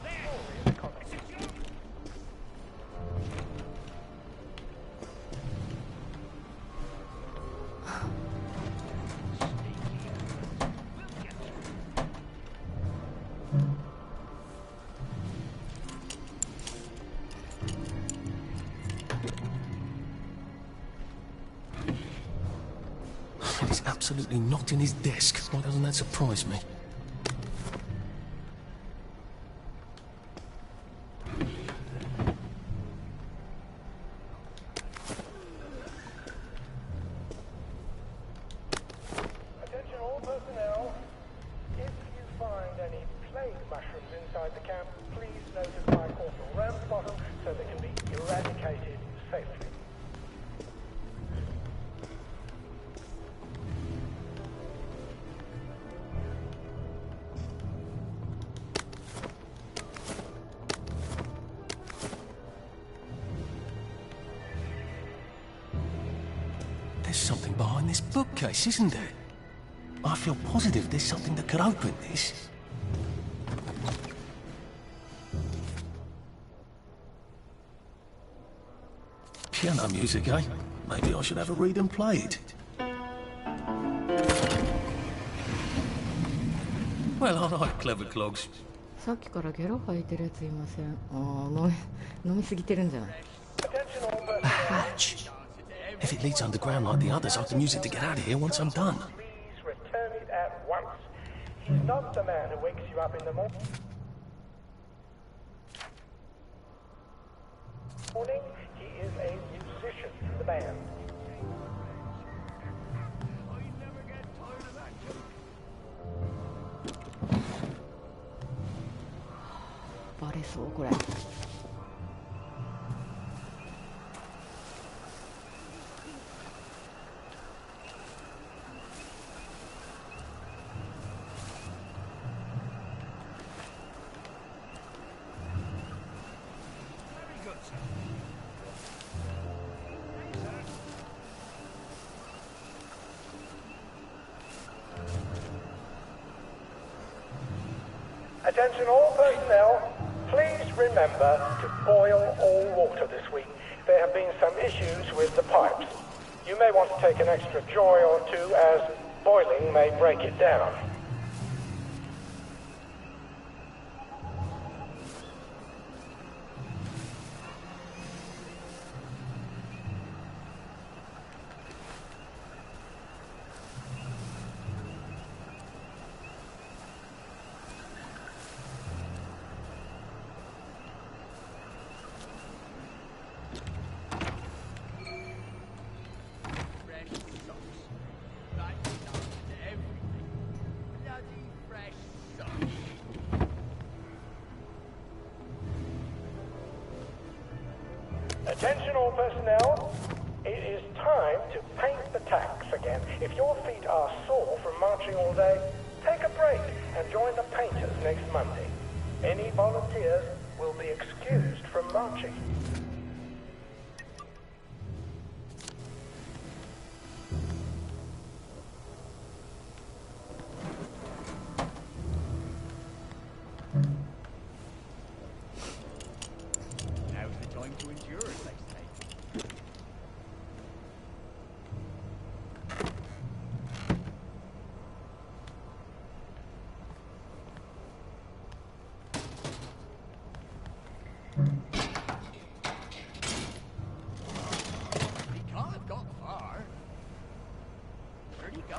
It's absolutely not in his desk. Why doesn't that surprise me? Attention all personnel. If you find any plague mushrooms inside the camp, please notify Corporal Ramsbottom so they can be eradicated safely. There's something behind this bookcase, isn't there? I feel positive there's something that could open this. Piano music, eh? Maybe I should have a read and play it. Well, I like clever clogs. さっきからゲロ吐いてるやついません。飲みすぎてるんじゃない？ A hatch. If it leads underground like the others, I can use it to get out of here once I'm done. Please return it at once. He's not the man who wakes you up in the morning. He is a musician in the band. バレそうこれ。Attention all personnel, please remember to boil all water this week. There have been some issues with the pipes. You may want to take an extra joy or two as boiling may break it down. Attention all personnel, it is time to paint the tacks again. If your feet are sore from marching all day, take a break and join the painters next Monday. Any volunteers will be excused from marching. Now's the time to endure it, they say. He can't have got far. Where'd he go?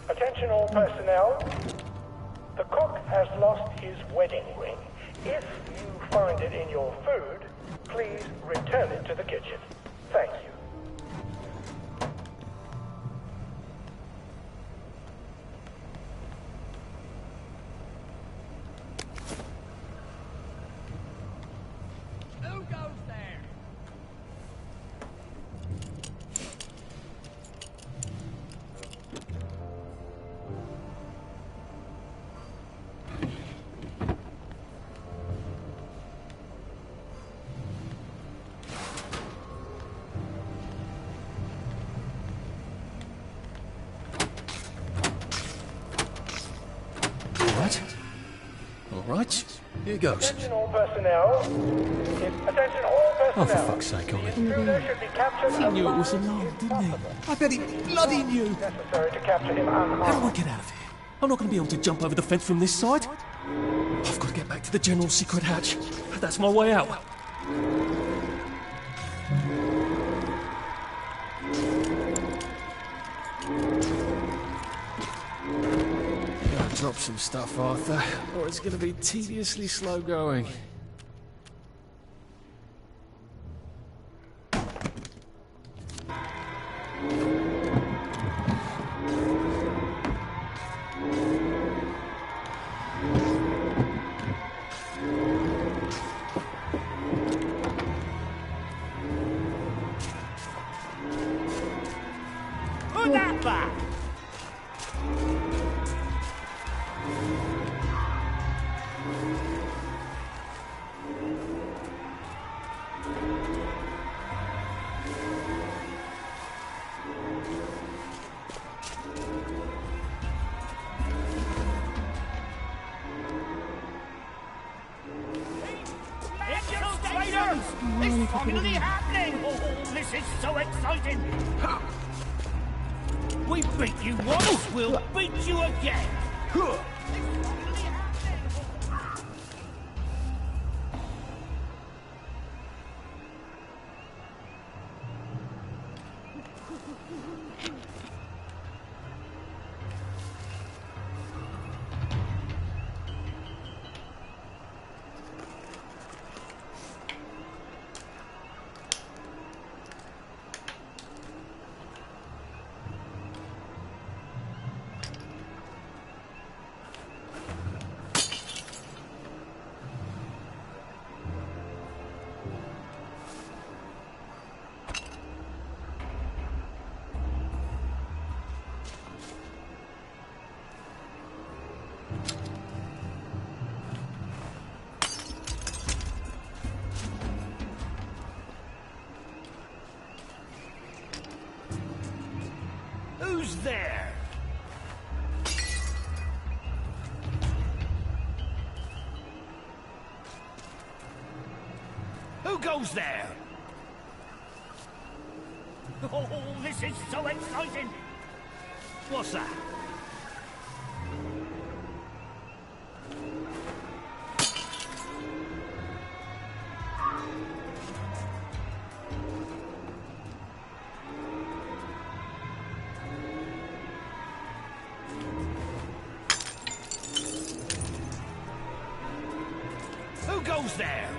Attention all personnel, the cook has lost his wedding ring. If you find it in your food, please return it to the kitchen. Thank you. All right, here goes. Attention all personnel. Attention all personnel. Oh, for fuck's sake, Ollie. Intruder should be captured He knew it was a lie, didn't he? I bet he bloody knew. necessary to capture him unharmed. How do I get out of here? I'm not going to be able to jump over the fence from this side. I've got to get back to the general secret hatch. That's my way out. Gotta drop some stuff, Arthur, or it's going to be tediously slow going. Put that back! It's finally happening! Oh, this is so exciting! We beat you once, we'll beat you again! Who's there? Who goes there? Oh, this is so exciting! What's that? Who goes there?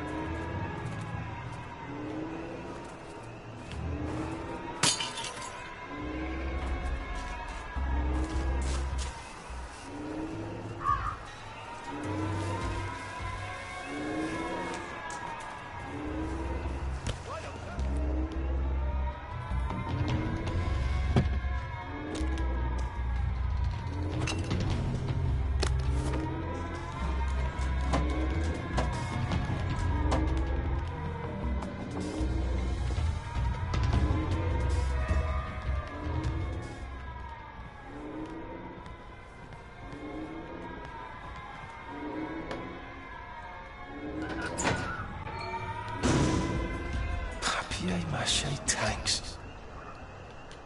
Papier-mâché tanks.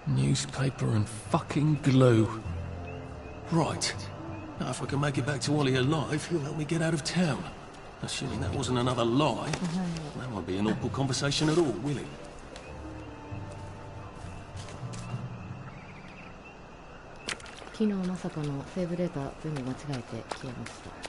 Newspaper and fucking glue. Right. Now if I can make it back to Ollie alive, he'll help me get out of town. Assuming that wasn't another lie. That won't be an awkward conversation at all, will it? 昨日まさかのセーブデータ全部間違えて消えました。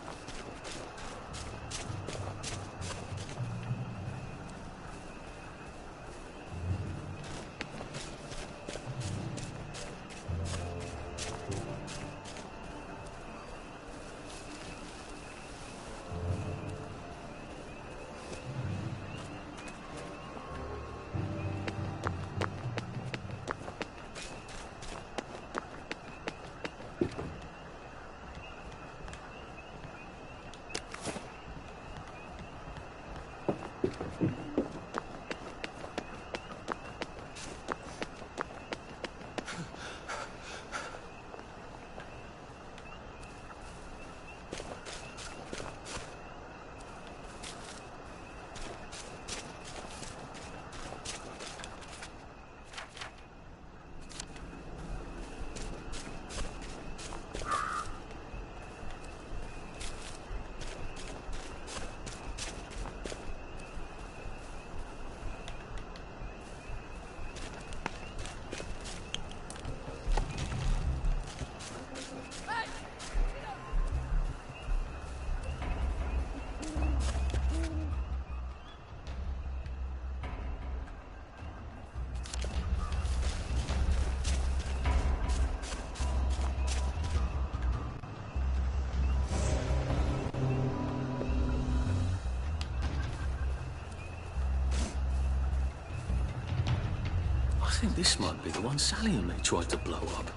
think this might be the one Sally and me tried to blow up.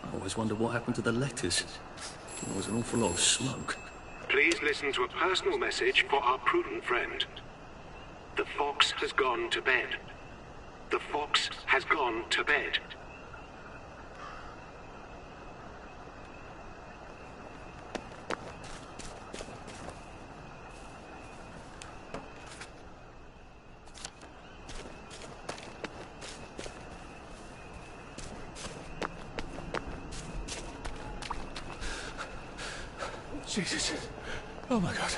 I always wondered what happened to the letters. There was an awful lot of smoke. Please listen to a personal message for our prudent friend. The fox has gone to bed. The fox has gone to bed. Jesus. Oh my God.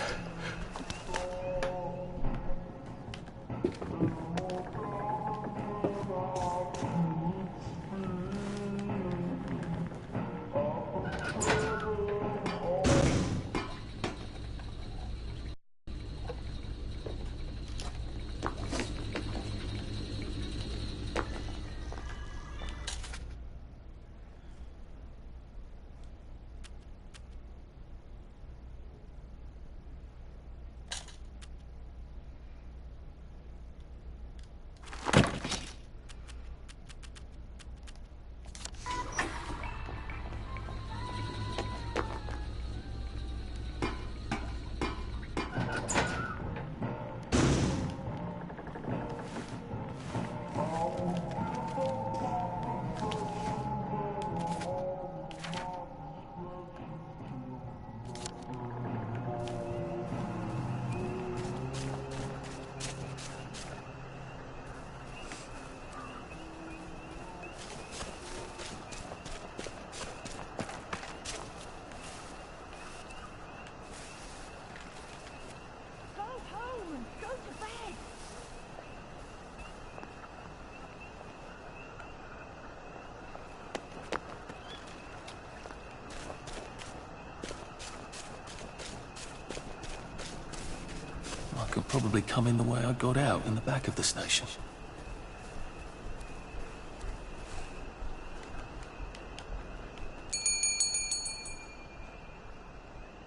Could probably come in the way I got out in the back of the station.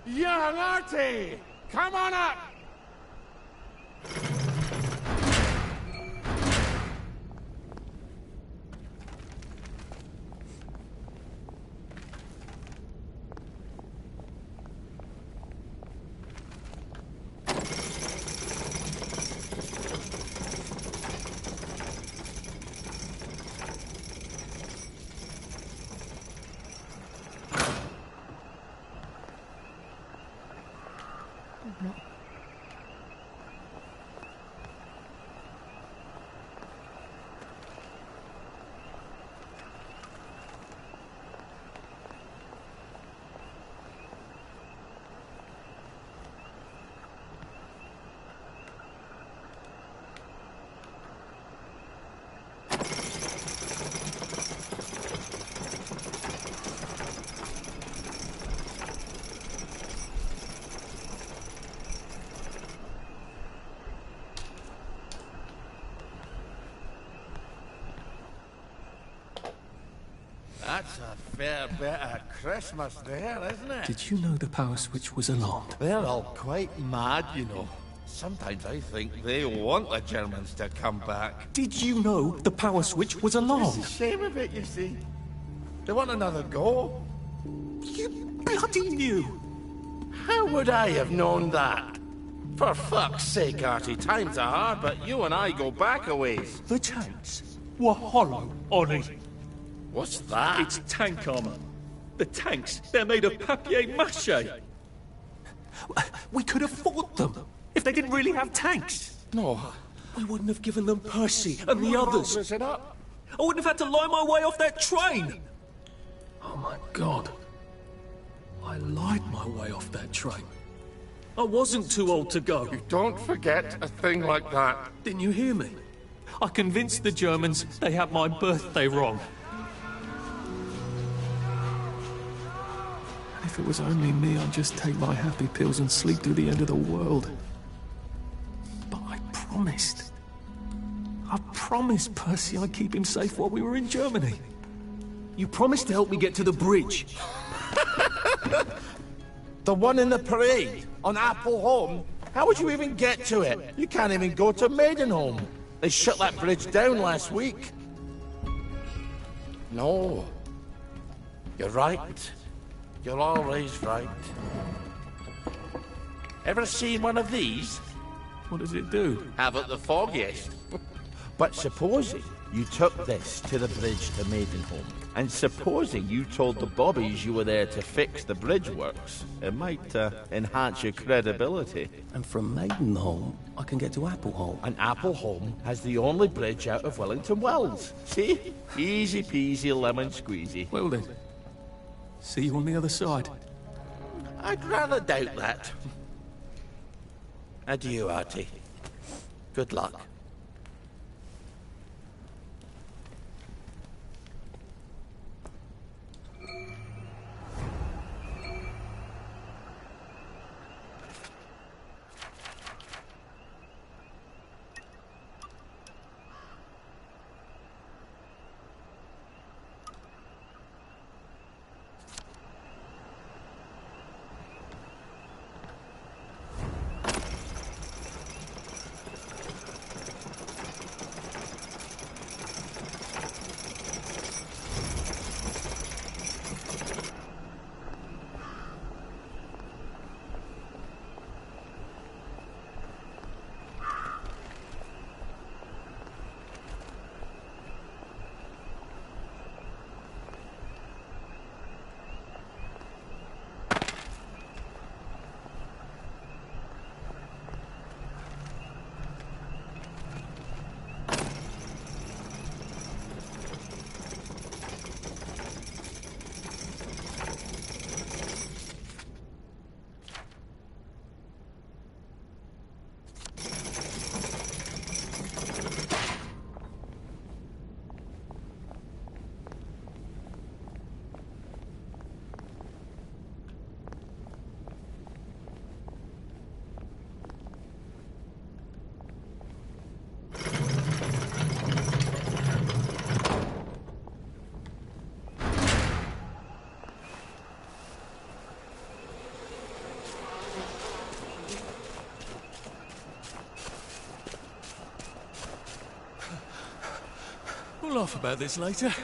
Young Artie! Come on up! That's a fair bit of Christmas there, isn't it? Did you know the power switch was alarmed? They're all quite mad, you know. Sometimes I think they want the Germans to come back. Did you know the power switch was alarmed? It's a shame of it, you see. They want another go. You bloody knew! How would I have known that? For fuck's sake, Artie, times are hard, but you and I go back a ways. The tanks were hollow, Ollie. What's that? It's tank armor. The tanks, they're made of papier-mâché. We could have fought them if they didn't really have tanks. No. We wouldn't have given them Percy and the others. Listen up. I wouldn't have had to lie my way off that train. Oh my God. I lied my way off that train. I wasn't too old to go. You don't forget a thing like that. Didn't you hear me? I convinced the Germans they had my birthday wrong. If it was only me, I'd just take my happy pills and sleep through the end of the world. But I promised. I promised Percy I'd keep him safe while we were in Germany. You promised to help me get to the bridge. The one in the parade, on Apple Home? How would you even get to it? You can't even go to Maidenholm. They shut that bridge down last week. No. You're right. You're always right. Ever seen one of these? What does it do? Haven't the foggiest. But supposing you took this to the bridge to Maidenholm, and supposing you told the bobbies you were there to fix the bridge works, it might enhance your credibility. And from Maidenholm, I can get to Appleholm. And Appleholm has the only bridge out of Wellington Wells. See? Easy peasy lemon squeezy. Well then, see you on the other side. I'd rather doubt that. Adieu, Artie. Good luck. We'll laugh about this later.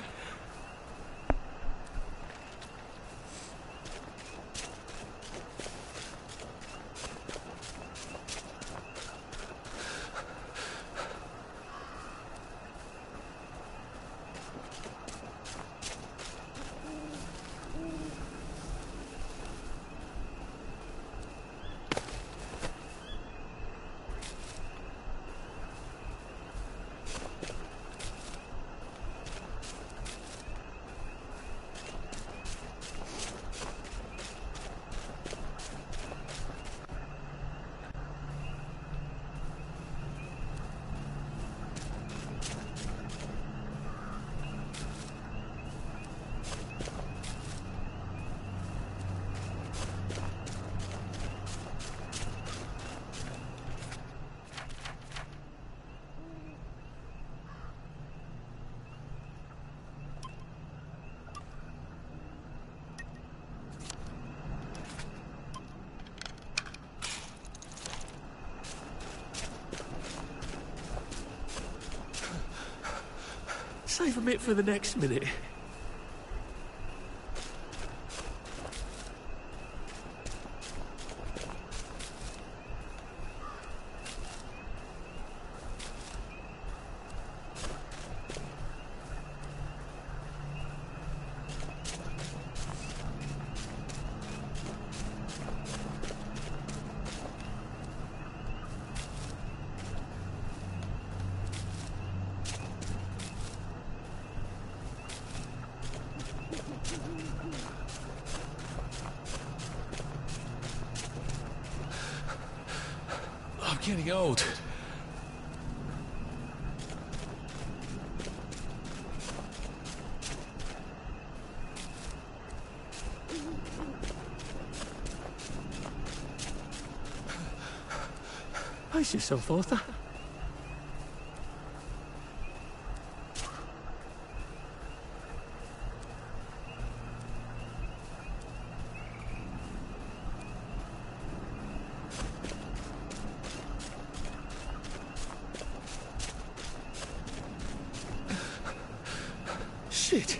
Save a bit for the next minute. I'm getting old. Pace yourself, Arthur. Shit.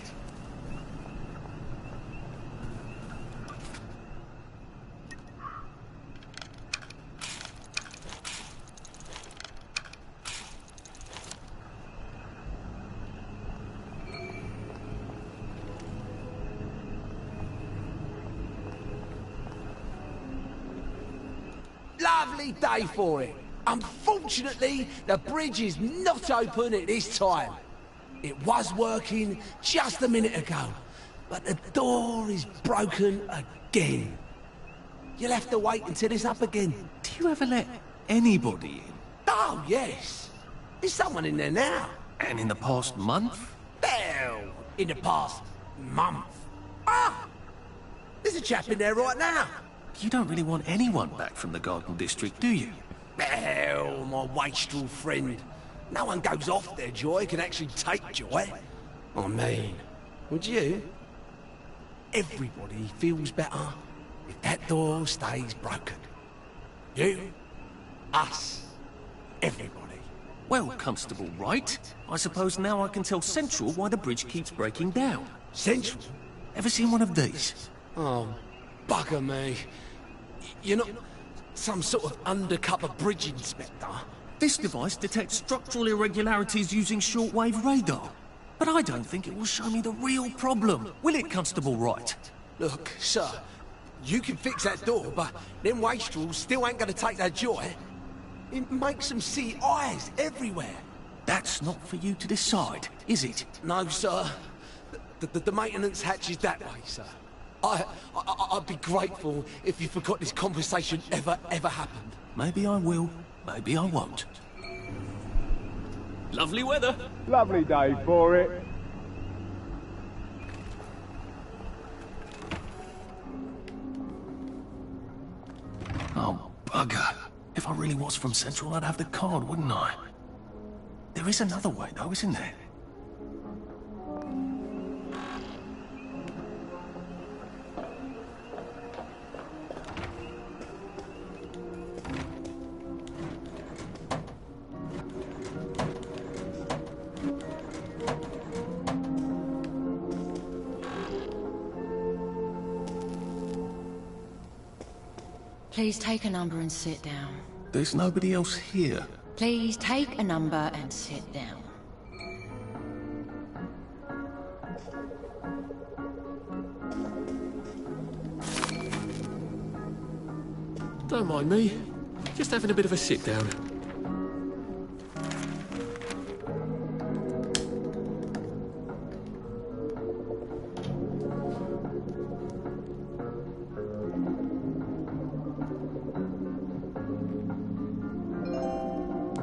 Lovely day for it. Unfortunately, the bridge is not open at this time. It was working just a minute ago, but the door is broken again. You'll have to wait until it's up again. Do you ever let anybody in? Oh, yes. There's someone in there now. And in the past month? Well, in the past month. Ah! There's a chap in there right now. You don't really want anyone back from the Garden District, do you? Well, my wastrel friend. No one goes off their joy, can actually take joy. I mean, would you? Everybody feels better if that door stays broken. You, us, everybody. Well, Constable Wright, I suppose now I can tell Central why the bridge keeps breaking down. Central? Ever seen one of these? Oh, bugger me. You're not some sort of undercover bridge inspector? This device detects structural irregularities using shortwave radar. But I don't think it will show me the real problem. Will it, Constable Wright? Look, sir, you can fix that door, but them wastrels still ain't gonna take their joy. It makes them see eyes everywhere. That's not for you to decide, is it? No, sir. The maintenance hatch is that way, sir. I'd be grateful if you forgot this conversation ever happened. Maybe I will, maybe I won't. Lovely weather. Lovely day for it. Oh, bugger. If I really was from Central, I'd have the card, wouldn't I? There is another way, though, isn't there? Please take a number and sit down. There's nobody else here. Please take a number and sit down. Don't mind me. Just having a bit of a sit down.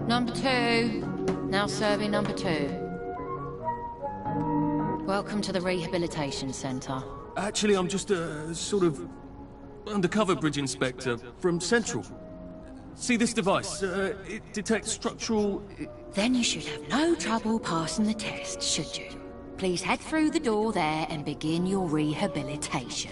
Number 2. Now serving number 2. Welcome to the Rehabilitation Centre. Actually, I'm just a sort of undercover bridge inspector from Central. See this device? It detects structural... Then you should have no trouble passing the test, should you? Please head through the door there and begin your rehabilitation.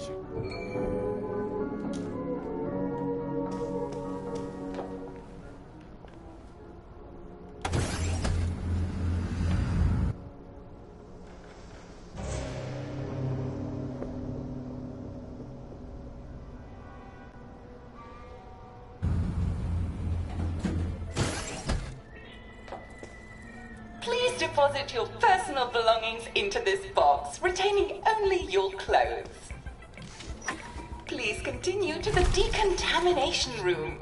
Please deposit your personal belongings into this box, retaining only your clothes. Please continue to the decontamination room.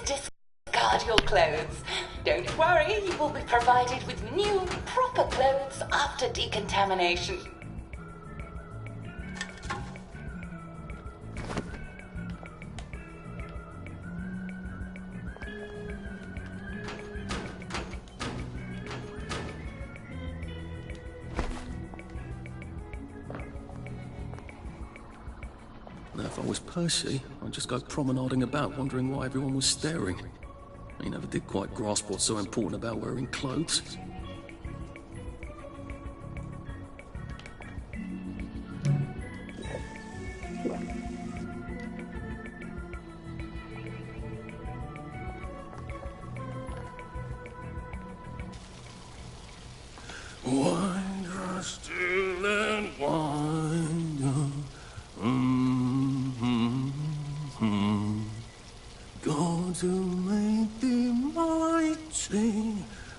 Discard your clothes. Don't worry, you will be provided with new, proper clothes after decontamination. Now, if I was Percy, I'd just go promenading about, wondering why everyone was staring. He never did quite grasp what's so important about wearing clothes. Wind us still and wind up. God to make thee mighty,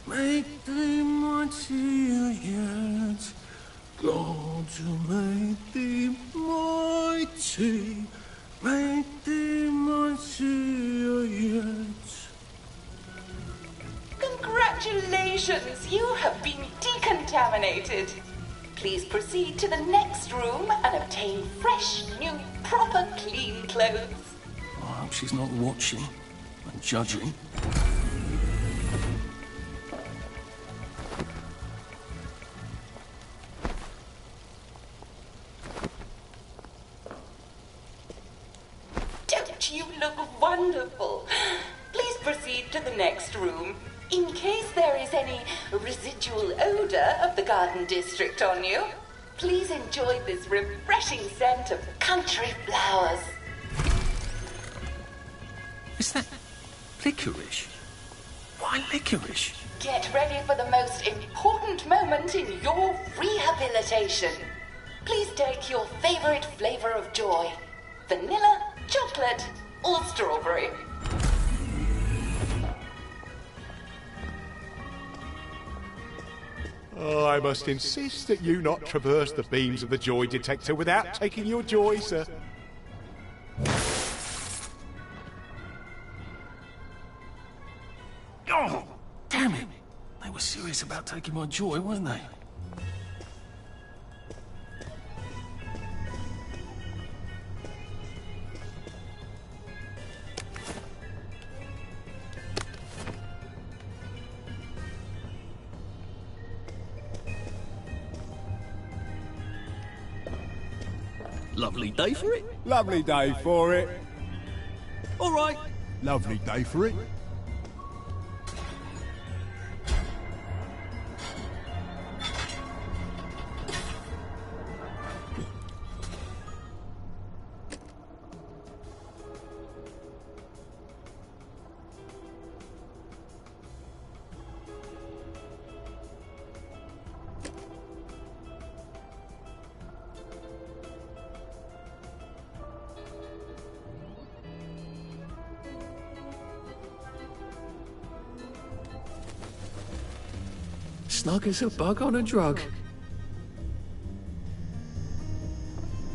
make thee mightier yet. God to make thee mighty, make thee mightier yet. Congratulations, you have been decontaminated. Please proceed to the next room and obtain fresh, new, proper, clean clothes. I hope she's not watching and judging. Don't you look wonderful? Please proceed to the next room. In case there is any residual odor of the garden district on you, please enjoy this refreshing scent of country flowers. Is that licorice? Why licorice? Get ready for the most important moment in your rehabilitation. Please take your favorite flavor of joy. Vanilla, chocolate, or strawberry. Oh, I must insist that you not traverse the beams of the joy detector without taking your joy, sir. Oh, damn it! They were serious about taking my joy, weren't they? Lovely day for it. Lovely day for it. All right. Lovely day for it. Snug as a bug on a drug.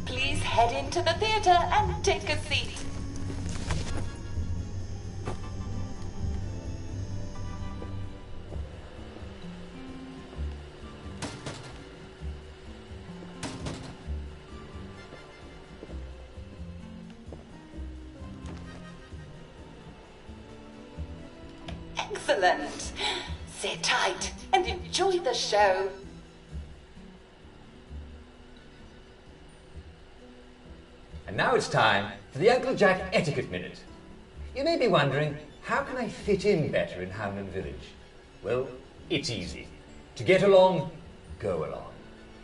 Please head into the theater and take a seat. Excellent. Sit tight and enjoy the show. And now it's time for the Uncle Jack Etiquette Minute. You may be wondering, how can I fit in better in Hamlin Village? Well, it's easy. To get along, go along.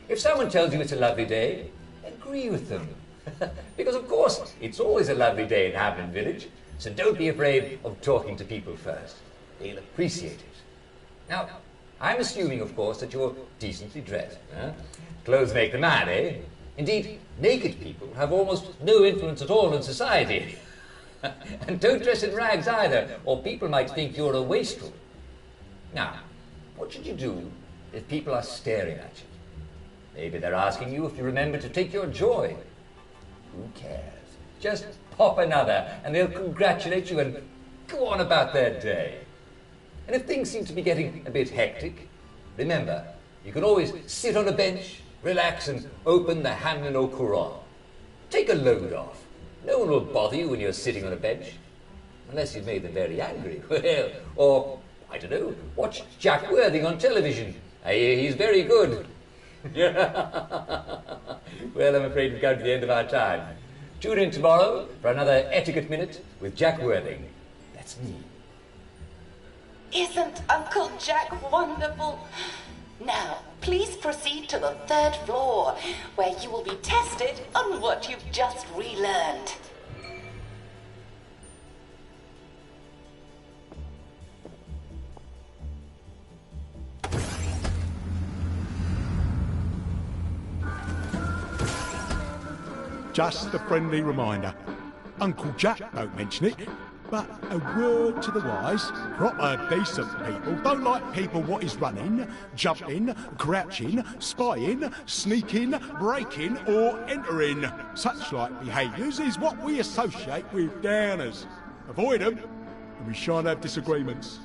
If someone tells you it's a lovely day, agree with them. Because of course, it's always a lovely day in Hamlin Village, so don't be afraid of talking to people first. They'll appreciate it. Now, I'm assuming, of course, that you're decently dressed. Clothes make the man, eh? Indeed, naked people have almost no influence at all in society. And don't dress in rags either, or people might think you're a wastrel. Now, what should you do if people are staring at you? Maybe they're asking you if you remember to take your joy. Who cares? Just pop another, and they'll congratulate you and go on about their day. And if things seem to be getting a bit hectic, remember, you can always sit on a bench, relax, and open the Hamlin au Courant. Take a load off. No one will bother you when you're sitting on a bench. Unless you've made them very angry. Well, or, I don't know, watch Jack Worthing on television. I hear he's very good. Well, I'm afraid we've come to the end of our time. Tune in tomorrow for another Etiquette Minute with Jack Worthing. That's me. Isn't Uncle Jack wonderful? Now, please proceed to the 3rd floor, where you will be tested on what you've just relearned. Just a friendly reminder. Uncle Jack don't mention it, but a word to the wise, proper decent people don't like people what is running, jumping, crouching, spying, sneaking, breaking or entering. Such like behaviours is what we associate with downers. Avoid them and we shan't have disagreements.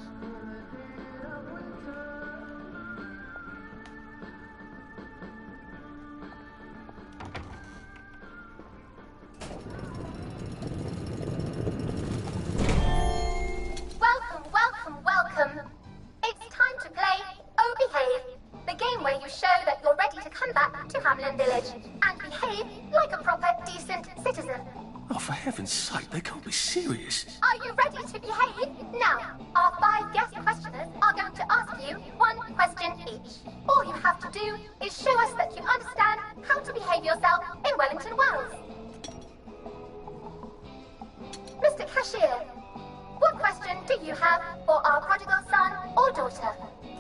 Welcome. It's time to play Oh Behave, the game where you show that you're ready to come back to Hamlin Village and behave like a proper, decent citizen. Oh, for heaven's sake, they can't be serious. Are you ready to behave? Now, our 5 guest questioners are going to ask you 1 question each. All you have to do is show us that you understand how to behave yourself in Wellington, Wales. Mr. Cashier, what question do you have for our prodigal son or daughter?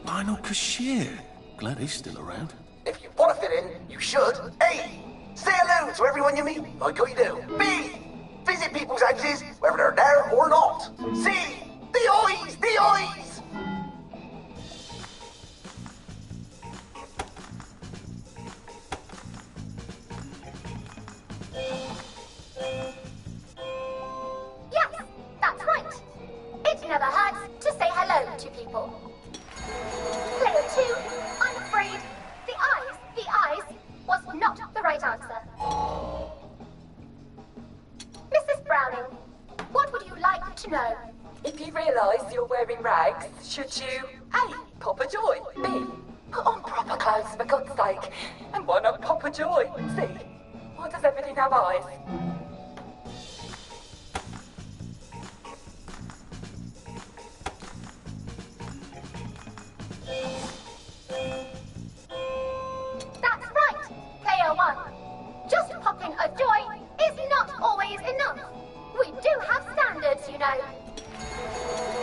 Lionel Cashier. Glad he's still around. If you want to fit in, you should. A. Say hello to everyone you meet, like how you do. B. Visit people's houses, whether they're there or not. C. The eyes! The eyes! Yes, that's right. It never hurts to say hello to people. Player 2, I'm afraid the eyes was not the right answer. Mrs. Browning, what would you like to know? If you realise you're wearing rags, should you A. Pop a joy, B. Put on proper clothes for God's sake, and why not pop a joy, C. Why does everything have eyes? That's right, Player 1. Just popping a joy is not always enough. We do have standards, you know.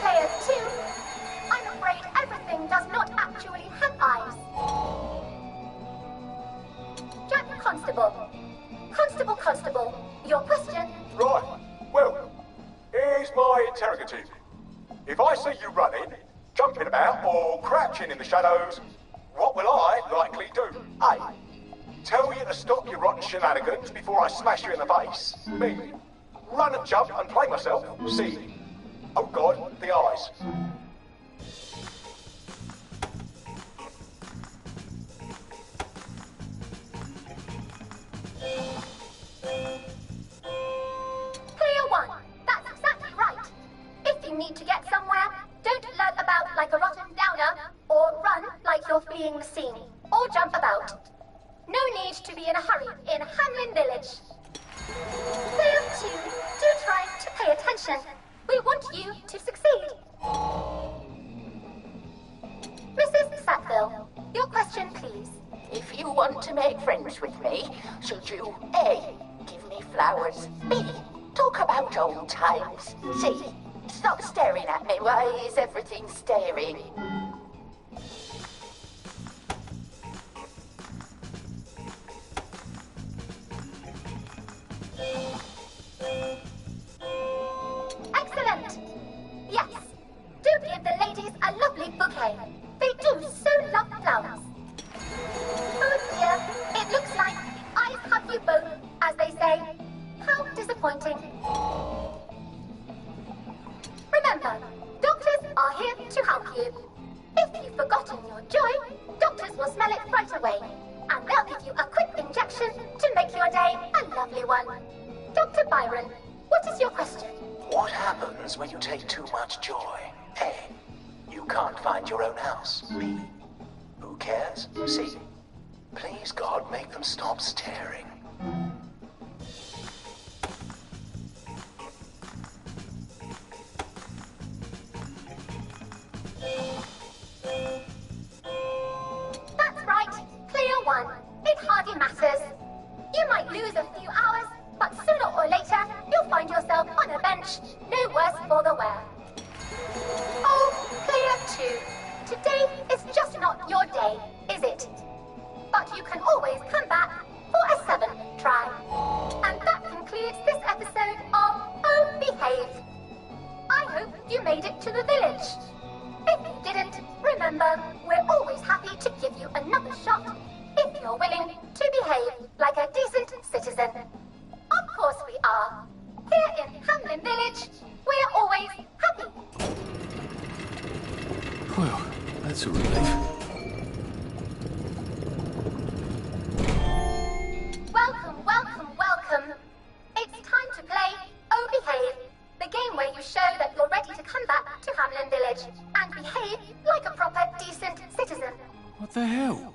Player 2, I'm afraid everything does not actually have eyes. Jack Constable. Constable, your question? Right, well, here's my interrogative. If I see you running, jumping about, or crouching in the shadows, what will I likely do? A. Tell you to stop your rotten shenanigans before I smash you in the face. B. Run and jump and play myself. C. Oh God, the eyes. Player 1, that's exactly right. If you need to get somewhere, don't lurk about like a rotten downer, or run like you're fleeing the scene, or jump about. No need to be in a hurry in Hamlin Village. Player 2, do try to pay attention. We want you to succeed. Mrs. Sackville, your question, please. If you want to make friends with me, should you A. Give me flowers, B. Talk about old times, C. Stop staring at me, why is everything staring? Excellent! Yes, do give the ladies a lovely bouquet. They do so love flowers. Oh dear, it looks like I have you both, as they say. How disappointing. Remember, doctors are here to help you. If you've forgotten your joy, doctors will smell it right away, and they'll give you a quick injection to make your day a lovely one. Dr. Byron, what is your question? What happens when you take too much joy? A. You can't find your own house. B. Who cares? C. Please, God, make them stop staring. That's right, Player 1. It hardly matters. You might lose a few hours, but sooner or later, you'll find yourself on a bench, no worse for the wear. Oh, Player 2. Today is just not your day, is it? But you can always come back for a 7th try. And you made it to the village. If you didn't, remember, we're always happy to give you another shot if you're willing to behave like a decent citizen. Of course we are. Here in Hamlin Village, we're always happy. Well, that's a relief. Welcome, welcome, welcome. It's time to play Oh Behave, the game where you show that you're ready to come back to Hamlin Village and behave like a proper, decent citizen. What the hell?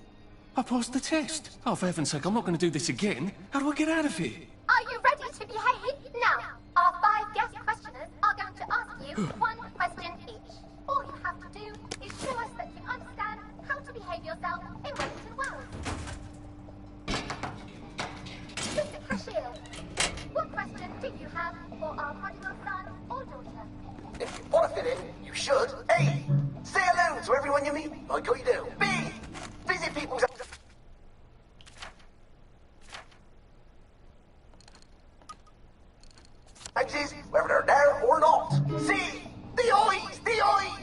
I passed the test. Oh, for heaven's sake, I'm not going to do this again. How do I get out of here? Are you ready to behave? Now, our 5 guest questioners are going to ask you 1 question each. All you have to do is show us that you understand how to behave yourself in Wellington Wells. Mr. Cashier, what question do you have for our prodigal son or daughter? If you want to fit in, you should. A. Say hello to everyone you meet, like what you do. B. Visit people's... houses, whether they're there or not. C. The eyes! The eyes!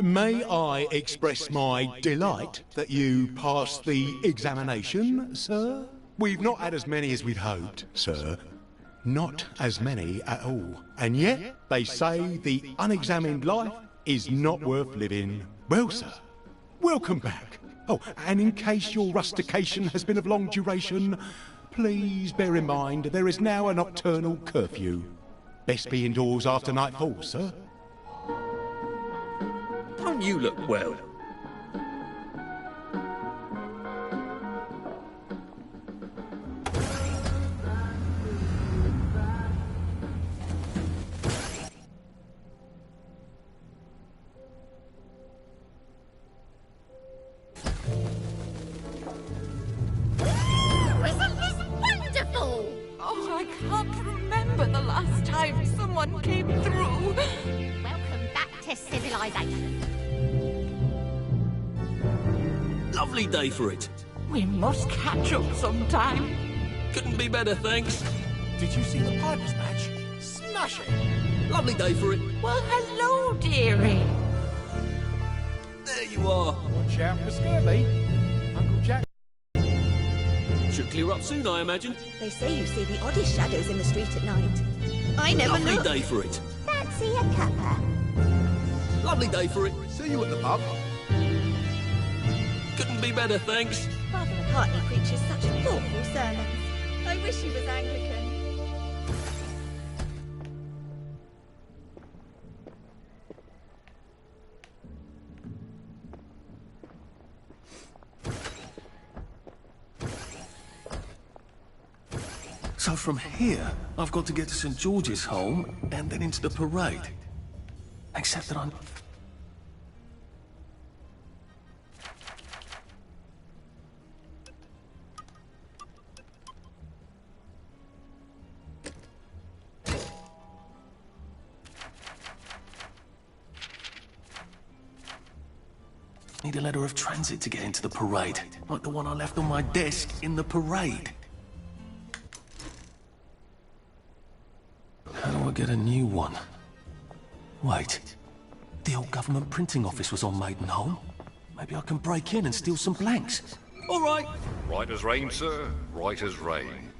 May I express my delight that you passed the examination, sir? We've not had as many as we'd hoped, sir. Not as many at all. And yet, they say the unexamined life is not worth living. Well, sir, welcome back. Oh, and in case your rustication has been of long duration, please bear in mind there is now a nocturnal curfew. Best be indoors after nightfall, sir. Don't you look well? Isn't this wonderful? Oh, I can't remember the last time someone came through. Welcome back to civilization. Lovely day for it. We must catch up sometime. Couldn't be better, thanks. Did you see the Pipers match? Smashing. Lovely day for it. Well, hello, dearie. There you are. Watch out for Scurvy. Uncle Jack. Should clear up soon, I imagine. They say you see the oddest shadows in the street at night. I never Lovely look. day for it. Fancy a cuppa? Lovely day for it. See you at the pub. Couldn't be better, thanks. Father McCartney preaches such thoughtful sermons. I wish he was Anglican. So from here, I've got to get to St. George's home and then into the parade. Except that I'm... Need a letter of transit to get into the parade, like the one I left on my desk in the parade. How do I get a new one? Wait, the old government printing office was on Maidenholm. Maybe I can break in and steal some blanks. All right. Right as rain, sir. Right as rain.